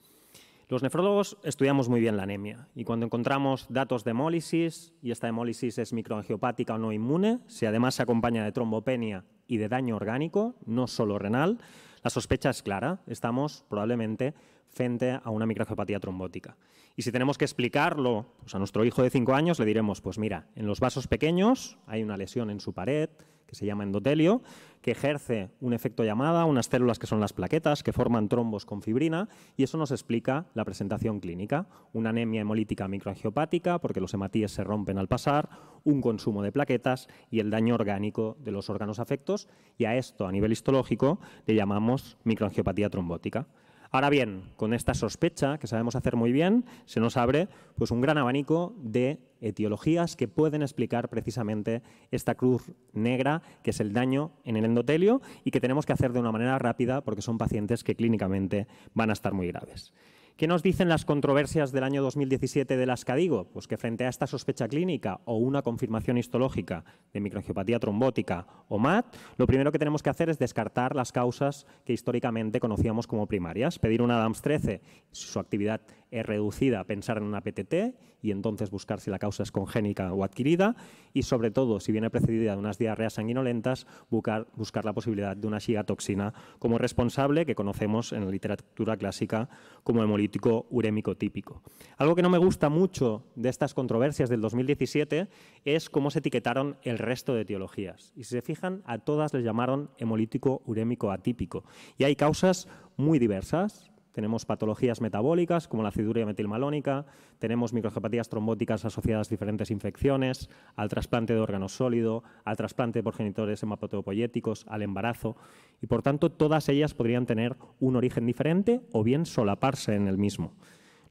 Los nefrólogos estudiamos muy bien la anemia y cuando encontramos datos de hemólisis, y esta hemólisis es microangiopática o no inmune, si además se acompaña de trombopenia y de daño orgánico, no solo renal, la sospecha es clara. Estamos probablemente frente a una microangiopatía trombótica. Y si tenemos que explicarlo pues a nuestro hijo de 5 años, le diremos, pues mira, en los vasos pequeños hay una lesión en su pared que se llama endotelio, que ejerce un efecto llamada, unas células que son las plaquetas, que forman trombos con fibrina, y eso nos explica la presentación clínica. Una anemia hemolítica microangiopática, porque los hematíes se rompen al pasar, un consumo de plaquetas y el daño orgánico de los órganos afectos, y a esto, a nivel histológico, le llamamos microangiopatía trombótica. Ahora bien, con esta sospecha, que sabemos hacer muy bien, se nos abre pues, un gran abanico de etiologías que pueden explicar precisamente esta cruz negra, que es el daño en el endotelio y que tenemos que hacer de una manera rápida porque son pacientes que clínicamente van a estar muy graves. ¿Qué nos dicen las controversias del año 2017 de las CADIGO? Pues que frente a esta sospecha clínica o una confirmación histológica de microangiopatía trombótica o MAT, lo primero que tenemos que hacer es descartar las causas que históricamente conocíamos como primarias, pedir una ADAMS 13, si su actividad es reducida, pensar en una PTT y entonces buscar si la causa es congénica o adquirida y, sobre todo, si viene precedida de unas diarreas sanguinolentas, buscar la posibilidad de una xigatoxina como responsable, que conocemos en la literatura clásica como hemolítico urémico típico. Algo que no me gusta mucho de estas controversias del 2017 es cómo se etiquetaron el resto de etiologías. Y si se fijan, a todas les llamaron hemolítico urémico atípico. Y hay causas muy diversas. Tenemos patologías metabólicas como la aciduria metilmalónica, tenemos microangiopatía trombóticas asociadas a diferentes infecciones, al trasplante de órgano sólido, al trasplante de progenitores hematopoyéticos, al embarazo, y por tanto todas ellas podrían tener un origen diferente o bien solaparse en el mismo.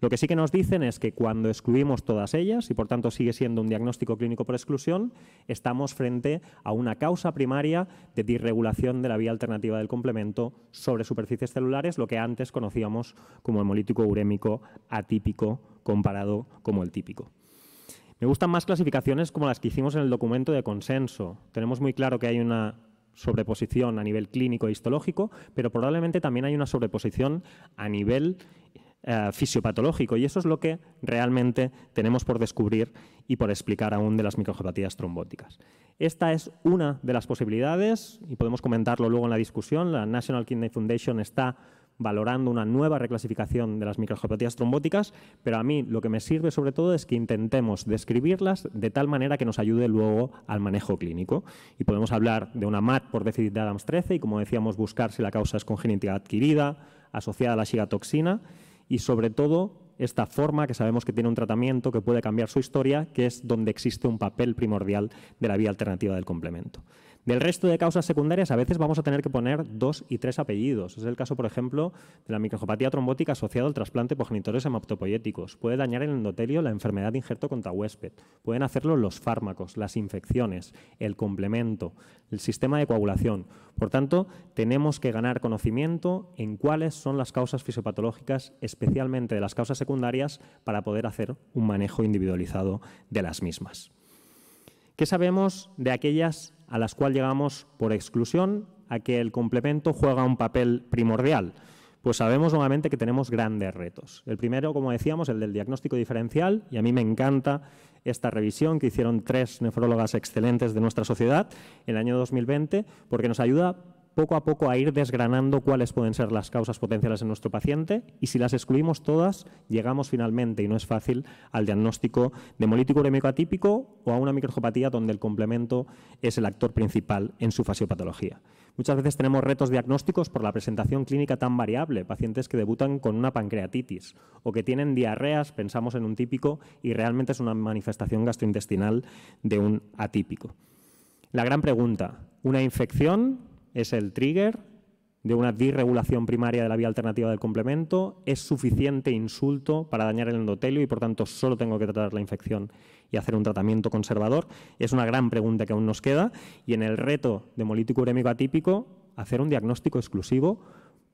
Lo que sí que nos dicen es que cuando excluimos todas ellas, y por tanto sigue siendo un diagnóstico clínico por exclusión, estamos frente a una causa primaria de disregulación de la vía alternativa del complemento sobre superficies celulares, lo que antes conocíamos como hemolítico urémico atípico comparado como el típico. Me gustan más clasificaciones como las que hicimos en el documento de consenso. Tenemos muy claro que hay una sobreposición a nivel clínico e histológico, pero probablemente también hay una sobreposición a nivel fisiopatológico, y eso es lo que realmente tenemos por descubrir y por explicar aún de las microangiopatías trombóticas. Esta es una de las posibilidades y podemos comentarlo luego en la discusión. La National Kidney Foundation está valorando una nueva reclasificación de las microangiopatías trombóticas, pero a mí lo que me sirve sobre todo es que intentemos describirlas de tal manera que nos ayude luego al manejo clínico. Y podemos hablar de una MAT por déficit de ADAMS 13 y, como decíamos, buscar si la causa es congénita adquirida, asociada a la xigatoxina, y sobre todo esta forma que sabemos que tiene un tratamiento que puede cambiar su historia, que es donde existe un papel primordial de la vía alternativa del complemento. Del resto de causas secundarias a veces vamos a tener que poner 2 y 3 apellidos. Es el caso, por ejemplo, de la microangiopatía trombótica asociada al trasplante de progenitores hematopoyéticos. Puede dañar el endotelio la enfermedad de injerto contra huésped. Pueden hacerlo los fármacos, las infecciones, el complemento, el sistema de coagulación. Por tanto, tenemos que ganar conocimiento en cuáles son las causas fisiopatológicas, especialmente de las causas secundarias, para poder hacer un manejo individualizado de las mismas. ¿Qué sabemos de aquellas a las cuales llegamos por exclusión a que el complemento juega un papel primordial? Pues sabemos nuevamente que tenemos grandes retos. El primero, como decíamos, el del diagnóstico diferencial, y a mí me encanta esta revisión que hicieron 3 nefrólogas excelentes de nuestra sociedad en el año 2020, porque nos ayuda poco a poco a ir desgranando cuáles pueden ser las causas potenciales en nuestro paciente, y si las excluimos todas, llegamos finalmente, y no es fácil, al diagnóstico de hemolítico urémico atípico o a una microangiopatía donde el complemento es el actor principal en su fisiopatología. Muchas veces tenemos retos diagnósticos por la presentación clínica tan variable, pacientes que debutan con una pancreatitis o que tienen diarreas, pensamos en un típico, y realmente es una manifestación gastrointestinal de un atípico. La gran pregunta, ¿una infección es el trigger de una disregulación primaria de la vía alternativa del complemento? ¿Es suficiente insulto para dañar el endotelio y, por tanto, solo tengo que tratar la infección y hacer un tratamiento conservador? Es una gran pregunta que aún nos queda. Y en el reto de hemolítico urémico atípico, hacer un diagnóstico exclusivo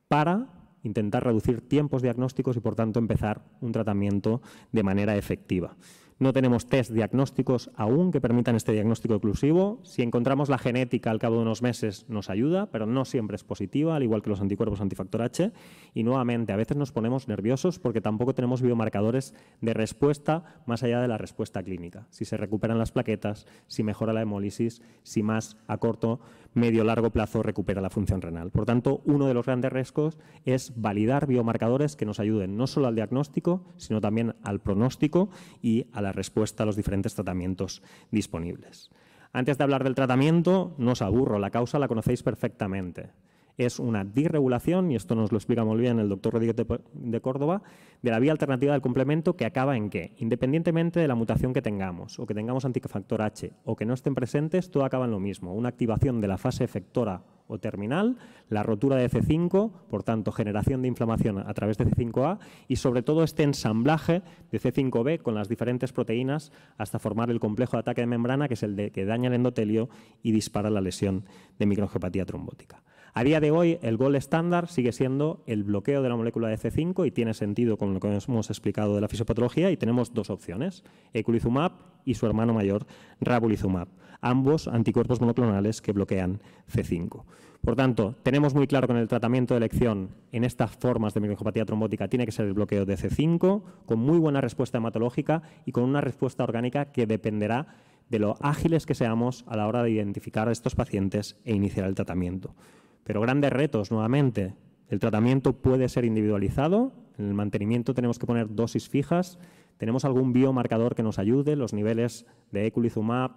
para intentar reducir tiempos diagnósticos y, por tanto, empezar un tratamiento de manera efectiva. No tenemos test diagnósticos aún que permitan este diagnóstico exclusivo. Si encontramos la genética al cabo de unos meses nos ayuda, pero no siempre es positiva, al igual que los anticuerpos antifactor H. Y nuevamente, a veces nos ponemos nerviosos porque tampoco tenemos biomarcadores de respuesta más allá de la respuesta clínica. Si se recuperan las plaquetas, si mejora la hemólisis, si más a corto, medio, largo plazo recupera la función renal. Por tanto, uno de los grandes riesgos es validar biomarcadores que nos ayuden no solo al diagnóstico, sino también al pronóstico y a la respuesta a los diferentes tratamientos disponibles. Antes de hablar del tratamiento, no os aburro, la causa la conocéis perfectamente. Es una disregulación, y esto nos lo explica muy bien el doctor Rodríguez de Córdoba, de la vía alternativa del complemento, que acaba en qué. Independientemente de la mutación que tengamos, o que tengamos anticofactor H, o que no estén presentes, todo acaba en lo mismo. Una activación de la fase efectora o terminal, la rotura de C5, por tanto, generación de inflamación a través de C5A, y sobre todo este ensamblaje de C5B con las diferentes proteínas hasta formar el complejo de ataque de membrana, que es el que daña el endotelio y dispara la lesión de microangiopatía trombótica. A día de hoy, el gold estándar sigue siendo el bloqueo de la molécula de C5 y tiene sentido con lo que hemos explicado de la fisiopatología, y tenemos dos opciones, eculizumab y su hermano mayor, ravulizumab, ambos anticuerpos monoclonales que bloquean C5. Por tanto, tenemos muy claro que en el tratamiento de elección en estas formas de microangiopatía trombótica tiene que ser el bloqueo de C5, con muy buena respuesta hematológica y con una respuesta orgánica que dependerá de lo ágiles que seamos a la hora de identificar a estos pacientes e iniciar el tratamiento. Pero grandes retos, nuevamente. El tratamiento puede ser individualizado. En el mantenimiento tenemos que poner dosis fijas. Tenemos algún biomarcador que nos ayude, los niveles de eculizumab,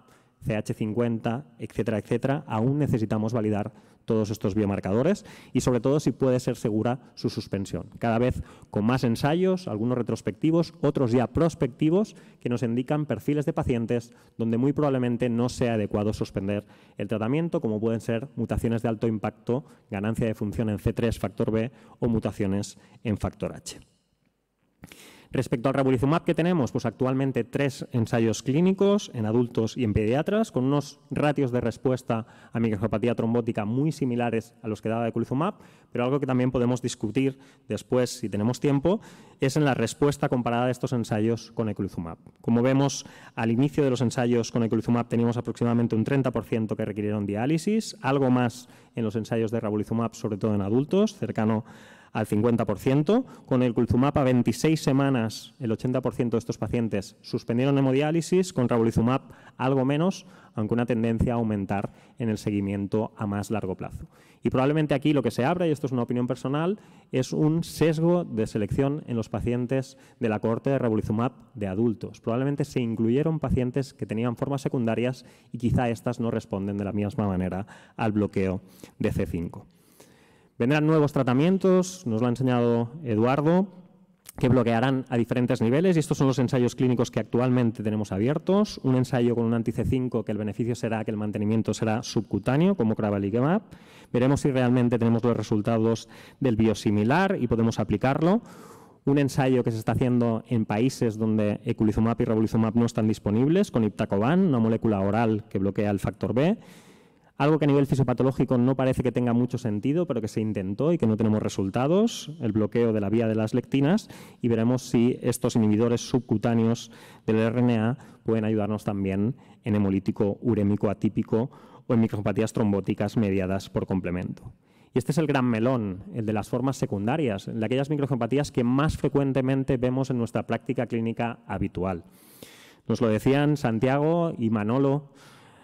CH50, etcétera, etcétera. Aún necesitamos validar todos estos biomarcadores y, sobre todo, si puede ser segura su suspensión. Cada vez con más ensayos, algunos retrospectivos, otros ya prospectivos, que nos indican perfiles de pacientes donde muy probablemente no sea adecuado suspender el tratamiento, como pueden ser mutaciones de alto impacto, ganancia de función en C3, factor B o mutaciones en factor H. Respecto al ravulizumab que tenemos, pues actualmente 3 ensayos clínicos en adultos y en pediatras, con unos ratios de respuesta a microangiopatía trombótica muy similares a los que daba eculizumab, pero algo que también podemos discutir después, si tenemos tiempo, es en la respuesta comparada de estos ensayos con eculizumab. Como vemos, al inicio de los ensayos con eculizumab teníamos aproximadamente un 30% que requirieron diálisis, algo más en los ensayos de ravulizumab, sobre todo en adultos, cercano al 50%. Con el eculizumab a 26 semanas, el 80% de estos pacientes suspendieron hemodiálisis, con ravulizumab algo menos, aunque una tendencia a aumentar en el seguimiento a más largo plazo. Y probablemente aquí lo que se abra, y esto es una opinión personal, es un sesgo de selección en los pacientes de la cohorte de ravulizumab de adultos. Probablemente se incluyeron pacientes que tenían formas secundarias y quizá estas no responden de la misma manera al bloqueo de C5. Vendrán nuevos tratamientos, nos lo ha enseñado Eduardo, que bloquearán a diferentes niveles, y estos son los ensayos clínicos que actualmente tenemos abiertos. Un ensayo con un anti-C5 que el beneficio será que el mantenimiento será subcutáneo, como cravalizumab. Veremos si realmente tenemos los resultados del biosimilar y podemos aplicarlo. Un ensayo que se está haciendo en países donde eculizumab y ravulizumab no están disponibles, con iptacopan, una molécula oral que bloquea el factor B. Algo que a nivel fisiopatológico no parece que tenga mucho sentido, pero que se intentó y que no tenemos resultados, el bloqueo de la vía de las lectinas, y veremos si estos inhibidores subcutáneos del RNA pueden ayudarnos también en hemolítico urémico atípico o en microangiopatía trombóticas mediadas por complemento. Y este es el gran melón, el de las formas secundarias, de aquellas microangiopatías que más frecuentemente vemos en nuestra práctica clínica habitual. Nos lo decían Santiago y Manolo,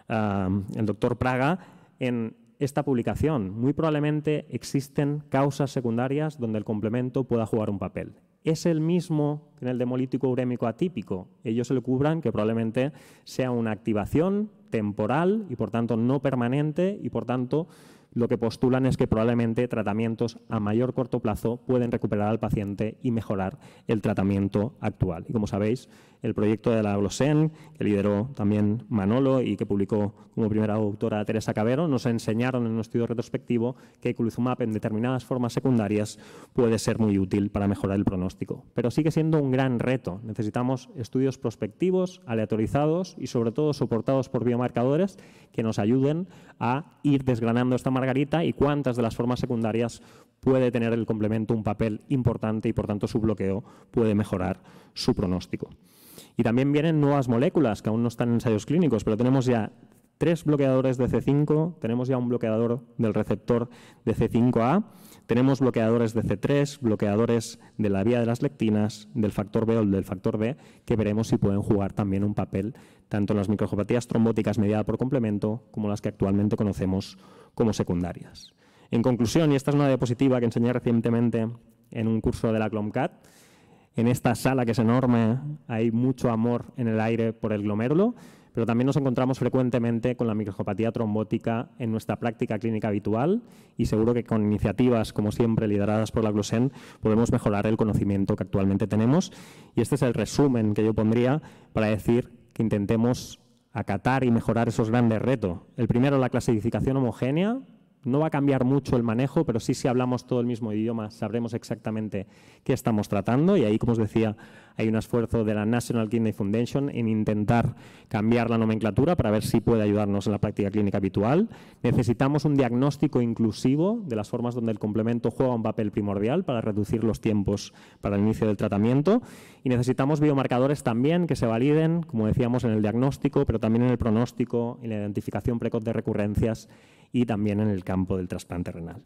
el doctor Praga, en esta publicación. Muy probablemente existen causas secundarias donde el complemento pueda jugar un papel. ¿Es el mismo que en el de hemolítico urémico atípico? Ellos se le cubran que probablemente sea una activación temporal y por tanto no permanente, y por tanto lo que postulan es que probablemente tratamientos a mayor corto plazo pueden recuperar al paciente y mejorar el tratamiento actual. Y como sabéis, el proyecto de la Glosen, que lideró también Manolo y que publicó como primera autora Teresa Cabero, nos enseñaron en un estudio retrospectivo que eculizumab en determinadas formas secundarias puede ser muy útil para mejorar el pronóstico. Pero sigue siendo un gran reto. Necesitamos estudios prospectivos, aleatorizados y sobre todo soportados por biomarcadores que nos ayuden a ir desgranando esta margarita y cuántas de las formas secundarias puede tener el complemento un papel importante y por tanto su bloqueo puede mejorar su pronóstico. Y también vienen nuevas moléculas que aún no están en ensayos clínicos, pero tenemos ya 3 bloqueadores de C5, tenemos ya un bloqueador del receptor de C5A, tenemos bloqueadores de C3, bloqueadores de la vía de las lectinas, del factor B o del factor D, que veremos si pueden jugar también un papel tanto en las microangiopatías trombóticas mediadas por complemento como las que actualmente conocemos como secundarias. En conclusión, y esta es una diapositiva que enseñé recientemente en un curso de la CLOMCAT, en esta sala que es enorme hay mucho amor en el aire por el glomérulo, pero también nos encontramos frecuentemente con la microangiopatía trombótica en nuestra práctica clínica habitual y seguro que con iniciativas, como siempre, lideradas por la Glosén, podemos mejorar el conocimiento que actualmente tenemos. Y este es el resumen que yo pondría para decir que intentemos acatar y mejorar esos grandes retos. El primero, la clasificación homogénea. No va a cambiar mucho el manejo, pero sí, si hablamos todo el mismo idioma, sabremos exactamente qué estamos tratando. Y ahí, como os decía, hay un esfuerzo de la National Kidney Foundation en intentar cambiar la nomenclatura para ver si puede ayudarnos en la práctica clínica habitual. Necesitamos un diagnóstico inclusivo de las formas donde el complemento juega un papel primordial para reducir los tiempos para el inicio del tratamiento. Y necesitamos biomarcadores también que se validen, como decíamos, en el diagnóstico, pero también en el pronóstico, en la identificación precoz de recurrencias y también en el campo del trasplante renal.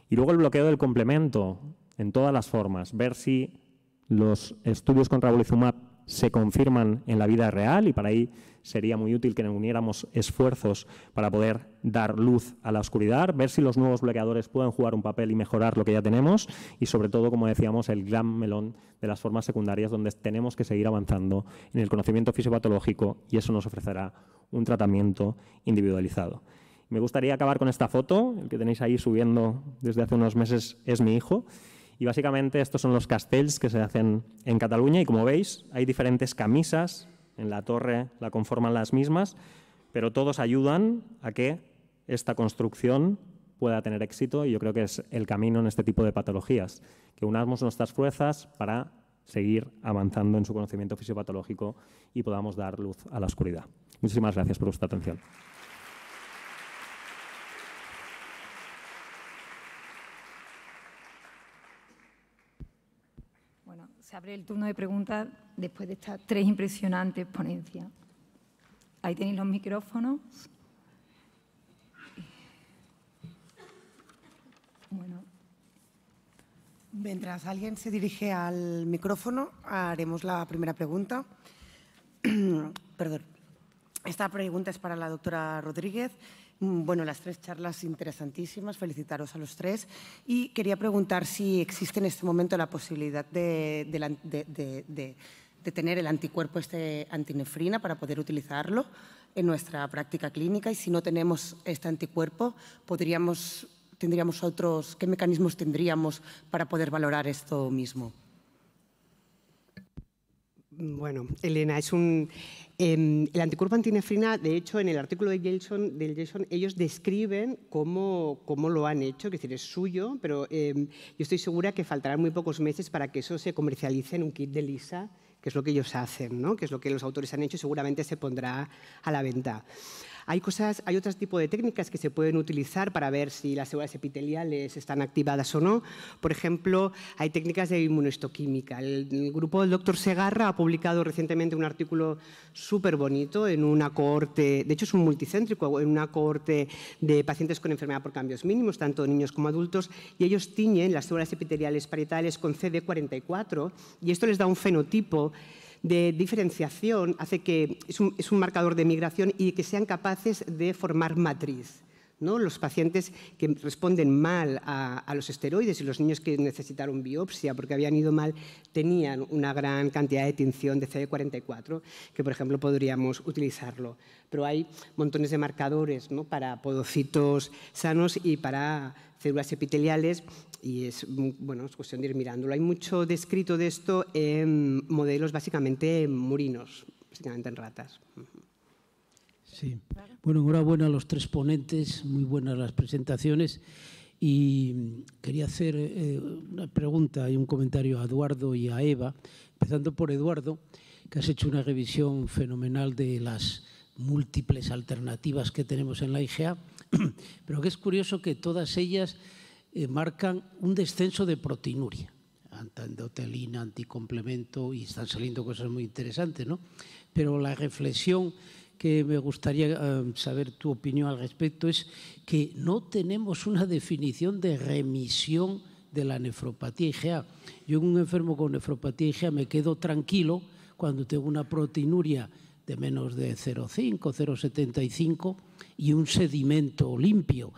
Y luego el bloqueo del complemento en todas las formas, ver si los estudios con ravulizumab se confirman en la vida real, y para ahí sería muy útil que uniéramos esfuerzos para poder dar luz a la oscuridad, ver si los nuevos bloqueadores pueden jugar un papel y mejorar lo que ya tenemos, y sobre todo, como decíamos, el gran melón de las formas secundarias, donde tenemos que seguir avanzando en el conocimiento fisiopatológico, y eso nos ofrecerá un tratamiento individualizado. Me gustaría acabar con esta foto. El que tenéis ahí subiendo desde hace unos meses es mi hijo. Y básicamente estos son los castells que se hacen en Cataluña, y como veis hay diferentes camisas, en la torre la conforman las mismas, pero todos ayudan a que esta construcción pueda tener éxito, y yo creo que es el camino en este tipo de patologías, que unamos nuestras fuerzas para seguir avanzando en su conocimiento fisiopatológico y podamos dar luz a la oscuridad. Muchísimas gracias por vuestra atención. Se abre el turno de preguntas después de estas tres impresionantes ponencias. Ahí tenéis los micrófonos. Bueno, mientras alguien se dirige al micrófono, haremos la primera pregunta. Perdón. Esta pregunta es para la doctora Rodríguez. Bueno, las tres charlas interesantísimas, felicitaros a los tres. Y quería preguntar si existe en este momento la posibilidad de tener el anticuerpo antinefrina para poder utilizarlo en nuestra práctica clínica, y si no tenemos este anticuerpo, tendríamos otros, ¿qué mecanismos tendríamos para poder valorar esto mismo? Bueno, Elena, el anticuerpo antinefrina, de hecho, en el artículo del Jason, ellos describen cómo lo han hecho, es decir, es suyo, pero yo estoy segura que faltarán muy pocos meses para que eso se comercialice en un kit de LISA, que es lo que ellos hacen, ¿no? Que es lo que los autores han hecho, y seguramente se pondrá a la venta. Hay otros tipos de técnicas que se pueden utilizar para ver si las células epiteliales están activadas o no. Por ejemplo, hay técnicas de inmunohistoquímica. El grupo del doctor Segarra ha publicado recientemente un artículo súper bonito en una cohorte, de hecho es un multicéntrico, en una cohorte de pacientes con enfermedad por cambios mínimos, tanto niños como adultos, y ellos tiñen las células epiteliales parietales con CD44, y esto les da un fenotipo de diferenciación, hace que es un marcador de migración, y que sean capaces de formar matriz, ¿no? Los pacientes que responden mal a los esteroides y los niños que necesitaron biopsia porque habían ido mal tenían una gran cantidad de tinción de CD44, que por ejemplo podríamos utilizarlo. Pero hay montones de marcadores, ¿no? Para podocitos sanos y para células epiteliales, y es cuestión de ir mirándolo. Hay mucho descrito de esto en modelos básicamente murinos, básicamente en ratas. Sí. Bueno, enhorabuena a los tres ponentes, muy buenas las presentaciones. Y quería hacer una pregunta y un comentario a Eduardo y a Eva, empezando por Eduardo, que has hecho una revisión fenomenal de las múltiples alternativas que tenemos en la IgA, pero que es curioso que todas ellas marcan un descenso de proteinuria, antiendotelina, anticomplemento, y están saliendo cosas muy interesantes, ¿no? Pero la reflexión que me gustaría saber tu opinión al respecto es que no tenemos una definición de remisión de la nefropatía IgA. Yo en un enfermo con nefropatía IgA me quedo tranquilo cuando tengo una proteinuria de menos de 0,5, 0,75 y un sedimento limpio.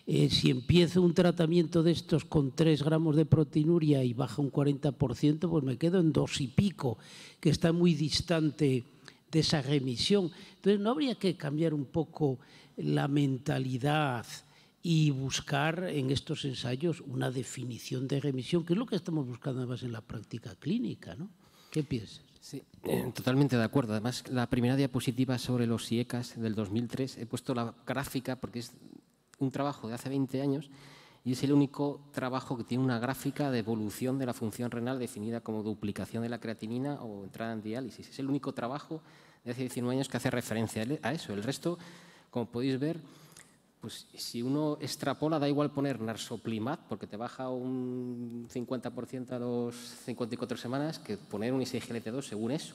Si empiezo un tratamiento de estos con 3 gramos de proteinuria y baja un 40%, pues me quedo en 2 y pico, que está muy distante de esa remisión. Entonces, ¿no habría que cambiar un poco la mentalidad y buscar en estos ensayos una definición de remisión, que es lo que estamos buscando además en la práctica clínica, ¿no? ¿Qué piensas? Sí, totalmente de acuerdo. Además, la primera diapositiva sobre los IECAS del 2003, he puesto la gráfica porque es un trabajo de hace 20 años y es el único trabajo que tiene una gráfica de evolución de la función renal definida como duplicación de la creatinina o entrada en diálisis. Es el único trabajo de hace 19 años que hace referencia a eso. El resto, como podéis ver, pues si uno extrapola, da igual poner narsoplimab, porque te baja un 50% a los 54 semanas, que poner un ISGLT2 según eso.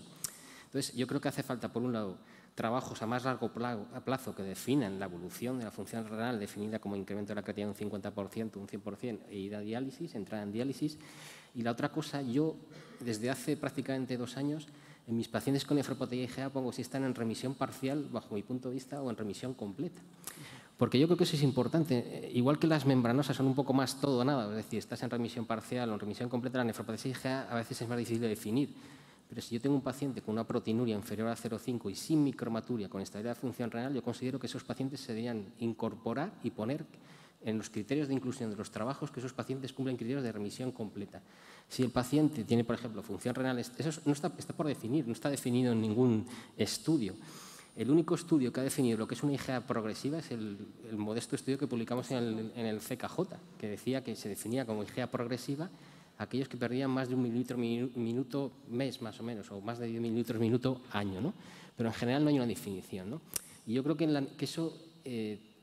Entonces, yo creo que hace falta, por un lado, trabajos a más largo plazo que definan la evolución de la función renal definida como incremento de la creatinina de un 50%, un 100% e ir a diálisis, entrada en diálisis. Y la otra cosa, yo desde hace prácticamente 2 años, en mis pacientes con nefropatía IgA pongo si están en remisión parcial, bajo mi punto de vista, o en remisión completa. Porque yo creo que eso es importante. Igual que las membranosas son un poco más todo o nada, es decir, estás en remisión parcial o en remisión completa, la nefropatía IgA a veces es más difícil de definir. Pero si yo tengo un paciente con una proteinuria inferior a 0,5 y sin micromaturia, con estabilidad de función renal, yo considero que esos pacientes se deberían incorporar y poner en los criterios de inclusión de los trabajos que esos pacientes cumplen criterios de remisión completa. Si el paciente tiene, por ejemplo, función renal, eso no está por definir, no está definido en ningún estudio. El único estudio que ha definido lo que es una IgA progresiva es el modesto estudio que publicamos en el CKJ, que decía que se definía como IgA progresiva aquellos que perdían más de 1 mililitro minuto mes, más o menos, o más de 10 mililitros minuto año, ¿no? Pero en general no hay una definición, ¿no? Y yo creo que eso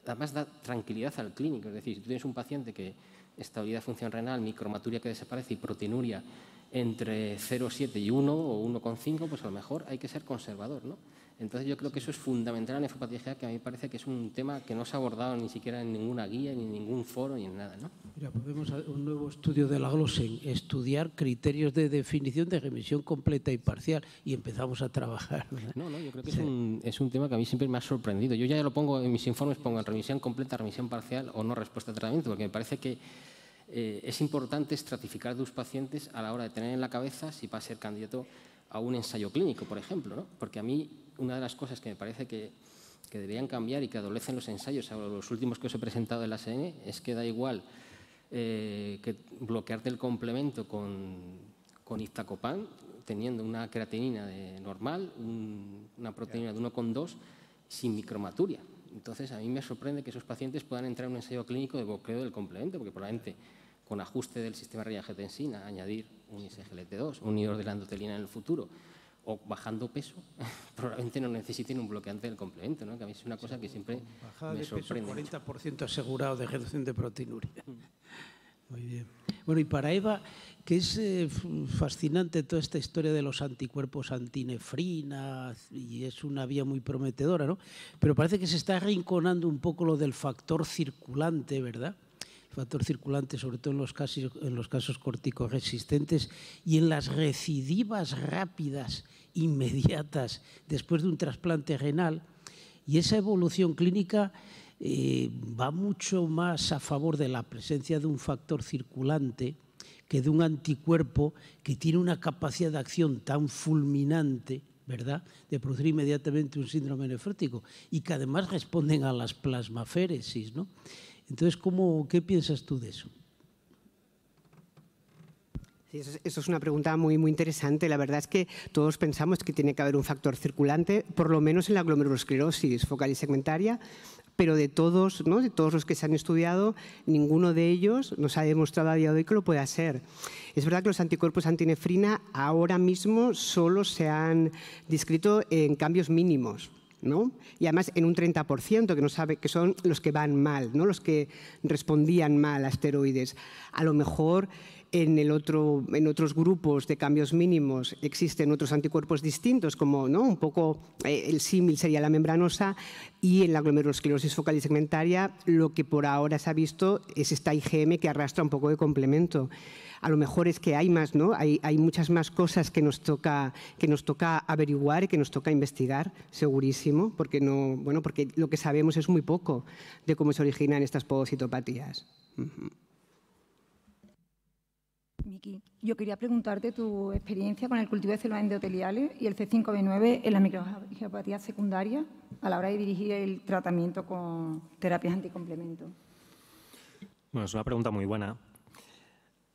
además da tranquilidad al clínico. Es decir, si tú tienes un paciente que estabilidad de función renal, micromaturia que desaparece y proteinuria entre 0,7 y 1 o 1,5, pues a lo mejor hay que ser conservador, ¿no? Entonces yo creo que eso es fundamental en la nefropatía IgA, que a mí me parece que es un tema que no se ha abordado ni siquiera en ninguna guía, ni en ningún foro, ni en nada, ¿no? Mira, podemos un nuevo estudio de la Glosen, estudiar criterios de definición de remisión completa y parcial, y empezamos a trabajar, ¿verdad? No, yo creo que sí. es un tema que a mí siempre me ha sorprendido. Yo ya lo pongo en mis informes, pongo en remisión completa, remisión parcial o no respuesta a tratamiento, porque me parece que es importante estratificar a tus pacientes a la hora de tener en la cabeza si va a ser candidato a un ensayo clínico, por ejemplo, ¿no? Porque a mí una de las cosas que me parece que deberían cambiar y que adolecen los ensayos, los últimos que os he presentado en la ASN, es que da igual que bloquearte el complemento con iptacopan, teniendo una creatinina normal, una proteína de 1,2 sin micromaturia. Entonces, a mí me sorprende que esos pacientes puedan entrar en un ensayo clínico de bloqueo del complemento, porque probablemente con ajuste del sistema renina-angiotensina, añadir un ISGLT2, un inhibidor de la endotelina en el futuro, o bajando peso, probablemente no necesiten un bloqueante del complemento, ¿no? Que a mí es una cosa que siempre me sorprende. Bajada de peso, 40% asegurado de reducción de proteinuria. Muy bien. Bueno, y para Eva, que es fascinante toda esta historia de los anticuerpos antinefrina, y es una vía muy prometedora, ¿no? Pero parece que se está arrinconando un poco lo del factor circulante, ¿verdad? Factor circulante, sobre todo en los casos corticoresistentes y en las recidivas rápidas, inmediatas, después de un trasplante renal. Y esa evolución clínica va mucho más a favor de la presencia de un factor circulante que de un anticuerpo que tiene una capacidad de acción tan fulminante, ¿verdad?, de producir inmediatamente un síndrome nefrótico y que además responden a las plasmaféresis, ¿no? Entonces, ¿qué piensas tú de eso? Sí, eso es una pregunta muy, muy interesante. La verdad es que todos pensamos que tiene que haber un factor circulante, por lo menos en la glomerulosclerosis focal y segmentaria, pero de todos los que se han estudiado, ninguno de ellos nos ha demostrado a día de hoy que lo pueda ser. Es verdad que los anticuerpos antinefrina ahora mismo solo se han descrito en cambios mínimos, ¿no? Y además en un 30%, que no sabe, que son los que van mal, ¿no? Los que respondían mal a esteroides. A lo mejor en otros grupos de cambios mínimos existen otros anticuerpos distintos, como, ¿no?, un poco el símil sería la membranosa, y en la glomerulosclerosis focal y segmentaria lo que por ahora se ha visto es esta IgM que arrastra un poco de complemento. A lo mejor es que hay más, ¿no? Hay muchas más cosas que nos toca averiguar y que nos toca investigar, segurísimo, porque lo que sabemos es muy poco de cómo se originan estas pogocitopatías. Miki, yo quería preguntarte tu experiencia con el cultivo de células endoteliales y el C5b9 en la microangiopatía secundaria a la hora de dirigir el tratamiento con terapias anticomplemento. Bueno, es una pregunta muy buena.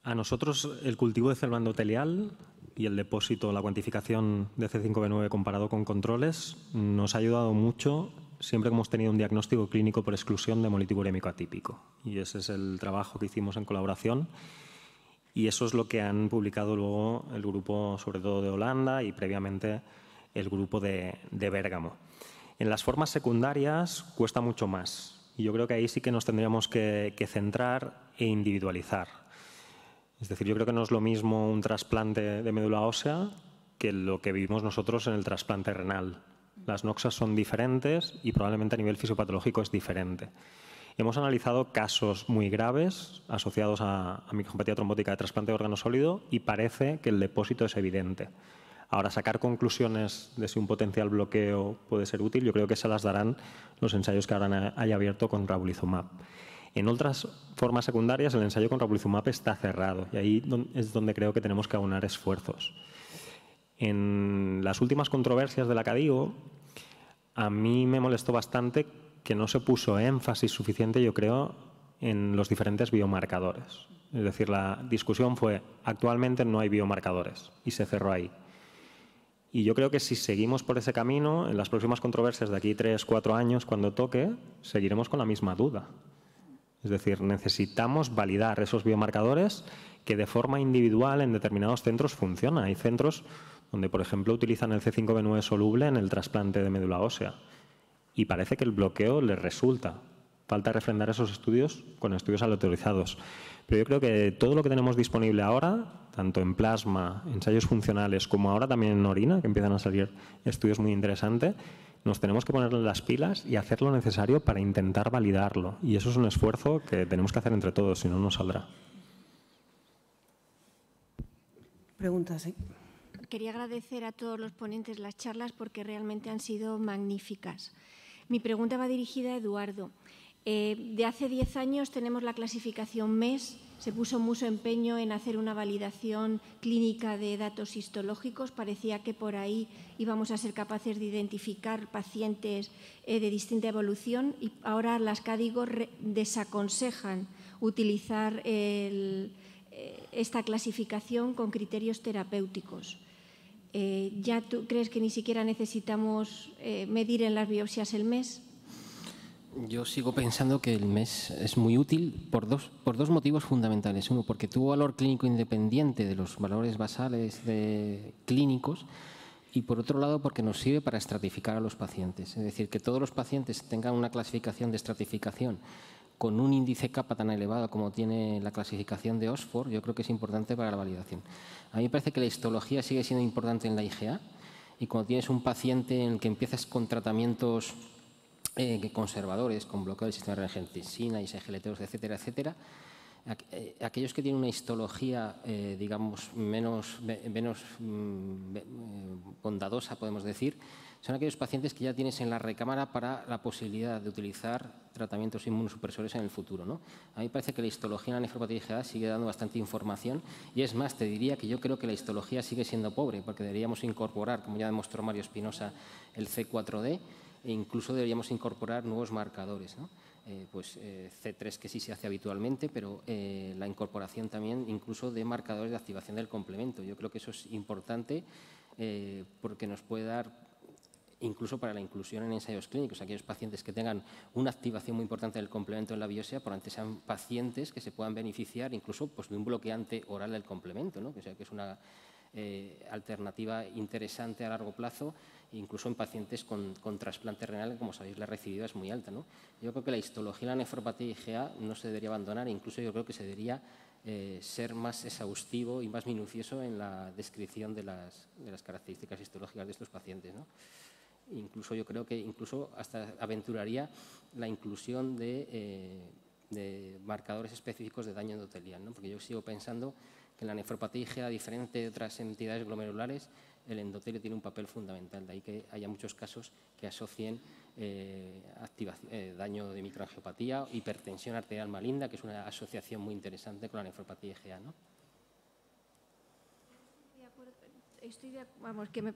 A nosotros el cultivo de célula endotelial y el depósito, la cuantificación de C5b9 comparado con controles nos ha ayudado mucho siempre que hemos tenido un diagnóstico clínico por exclusión de hemolítico urémico atípico. Y ese es el trabajo que hicimos en colaboración. Y eso es lo que han publicado luego el grupo, sobre todo de Holanda, y previamente el grupo de Bérgamo. En las formas secundarias cuesta mucho más. Y yo creo que ahí sí que nos tendríamos que centrar e individualizar. Es decir, yo creo que no es lo mismo un trasplante de médula ósea que lo que vivimos nosotros en el trasplante renal. Las noxas son diferentes y probablemente a nivel fisiopatológico es diferente. Hemos analizado casos muy graves asociados a microangiopatía trombótica de trasplante de órgano sólido y parece que el depósito es evidente. Ahora, sacar conclusiones de si un potencial bloqueo puede ser útil, yo creo que se las darán los ensayos que ahora hay abierto con ravulizumab. En otras formas secundarias, el ensayo con ravulizumab está cerrado y ahí es donde creo que tenemos que aunar esfuerzos. En las últimas controversias de la CADIGO, a mí me molestó bastante que no se puso énfasis suficiente, yo creo, en los diferentes biomarcadores. Es decir, la discusión fue, actualmente no hay biomarcadores, y se cerró ahí. Y yo creo que si seguimos por ese camino, en las próximas controversias de aquí 3 o 4 años, cuando toque, seguiremos con la misma duda. Es decir, necesitamos validar esos biomarcadores que de forma individual en determinados centros funcionan. Hay centros donde, por ejemplo, utilizan el C5b9 soluble en el trasplante de médula ósea y parece que el bloqueo les resulta. Falta refrendar esos estudios con estudios aleatorizados. Pero yo creo que todo lo que tenemos disponible ahora, tanto en plasma, ensayos funcionales, como ahora también en orina, que empiezan a salir estudios muy interesantes, nos tenemos que ponerle las pilas y hacer lo necesario para intentar validarlo. Y eso es un esfuerzo que tenemos que hacer entre todos, si no, no saldrá. Preguntas, ¿sí? Quería agradecer a todos los ponentes las charlas porque realmente han sido magníficas. Mi pregunta va dirigida a Eduardo. De hace 10 años tenemos la clasificación MES. Se puso mucho empeño en hacer una validación clínica de datos histológicos. Parecía que por ahí íbamos a ser capaces de identificar pacientes de distinta evolución y ahora las CADIGO desaconsejan utilizar esta clasificación con criterios terapéuticos. ¿Ya tú crees que ni siquiera necesitamos medir en las biopsias el MES? Yo sigo pensando que el MES es muy útil por dos motivos fundamentales. Uno, porque tuvo valor clínico independiente de los valores basales clínicos y, por otro lado, porque nos sirve para estratificar a los pacientes. Es decir, que todos los pacientes tengan una clasificación de estratificación con un índice kappa tan elevado como tiene la clasificación de Oxford, yo creo que es importante para la validación. A mí me parece que la histología sigue siendo importante en la IgA y cuando tienes un paciente en el que empiezas con tratamientos conservadores, con bloqueo del sistema de angiotensina, isogeleteros, etcétera, etcétera, aquellos que tienen una histología, digamos, menos bondadosa, podemos decir, son aquellos pacientes que ya tienes en la recámara para la posibilidad de utilizar tratamientos inmunosupresores en el futuro, ¿no? A mí me parece que la histología en la nefropatía IgA sigue dando bastante información y es más, te diría que yo creo que la histología sigue siendo pobre porque deberíamos incorporar, como ya demostró Mario Espinosa, el C4D e incluso deberíamos incorporar nuevos marcadores, ¿no? C3 que sí se hace habitualmente, pero la incorporación también incluso de marcadores de activación del complemento. Yo creo que eso es importante porque nos puede dar incluso para la inclusión en ensayos clínicos, aquellos pacientes que tengan una activación muy importante del complemento en la biopsia, probablemente sean pacientes que se puedan beneficiar incluso pues, de un bloqueante oral del complemento, ¿no? O sea, que es una alternativa interesante a largo plazo, incluso en pacientes con trasplante renal, que como sabéis la recidiva es muy alta, ¿no? Yo creo que la histología en la nefropatía IgA no se debería abandonar, incluso yo creo que se debería ser más exhaustivo y más minucioso en la descripción de las características histológicas de estos pacientes, ¿no? Incluso yo creo que incluso hasta aventuraría la inclusión de marcadores específicos de daño endotelial, ¿no? Porque yo sigo pensando que en la nefropatía IgA, diferente de otras entidades glomerulares, el endotelio tiene un papel fundamental. De ahí que haya muchos casos que asocien daño de microangiopatía, hipertensión arterial maligna, que es una asociación muy interesante con la nefropatía IgA, ¿no?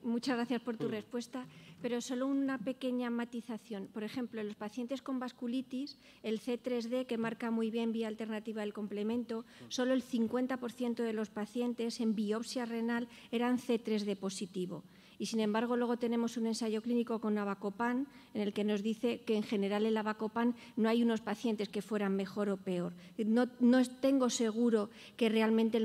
Muchas gracias por tu respuesta, pero solo una pequeña matización. Por ejemplo, en los pacientes con vasculitis, el C3D, que marca muy bien vía alternativa del complemento, solo el 50% de los pacientes en biopsia renal eran C3D positivo. Y, sin embargo, luego tenemos un ensayo clínico con Avacopan en el que nos dice que, en general, el Avacopan no hay unos pacientes que fueran mejor o peor. No tengo seguro que realmente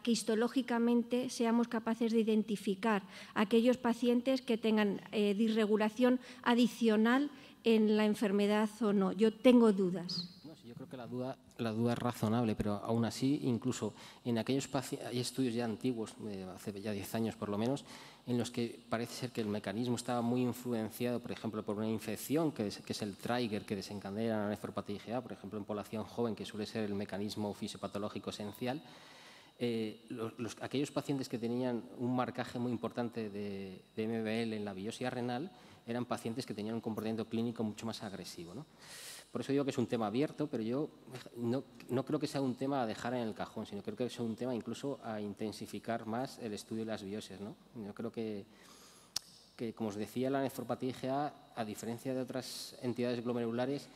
que histológicamente seamos capaces de identificar aquellos pacientes que tengan disregulación adicional en la enfermedad o no. Yo tengo dudas. Yo creo que la duda es razonable, pero aún así, incluso en aquellos pacientes, hay estudios ya antiguos, hace ya 10 años por lo menos, en los que parece ser que el mecanismo estaba muy influenciado, por ejemplo, por una infección, que es el trigger que desencadena la nefropatía IgA, por ejemplo, en población joven, que suele ser el mecanismo fisiopatológico esencial. Aquellos pacientes que tenían un marcaje muy importante de MBL en la biopsia renal eran pacientes que tenían un comportamiento clínico mucho más agresivo, ¿no? Por eso digo que es un tema abierto, pero yo no creo que sea un tema a dejar en el cajón, sino creo que es un tema incluso a intensificar más el estudio de las biopsias, ¿no? Yo creo que, como os decía, la nefropatía IgA, a diferencia de otras entidades glomerulares,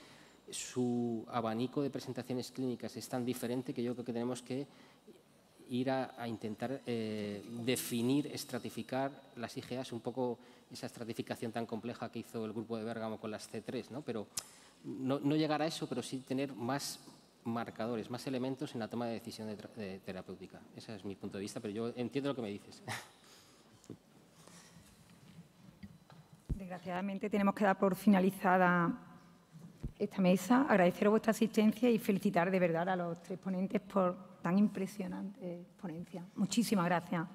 su abanico de presentaciones clínicas es tan diferente que yo creo que tenemos que ir a intentar definir, estratificar las IgAs, un poco esa estratificación tan compleja que hizo el grupo de Bérgamo con las C3, ¿no? Pero no llegar a eso, pero sí tener más marcadores, más elementos en la toma de decisión terapéutica. Ese es mi punto de vista, pero yo entiendo lo que me dices. Desgraciadamente tenemos que dar por finalizada esta mesa. Agradeceros vuestra asistencia y felicitar de verdad a los tres ponentes por tan impresionante ponencia. Muchísimas gracias.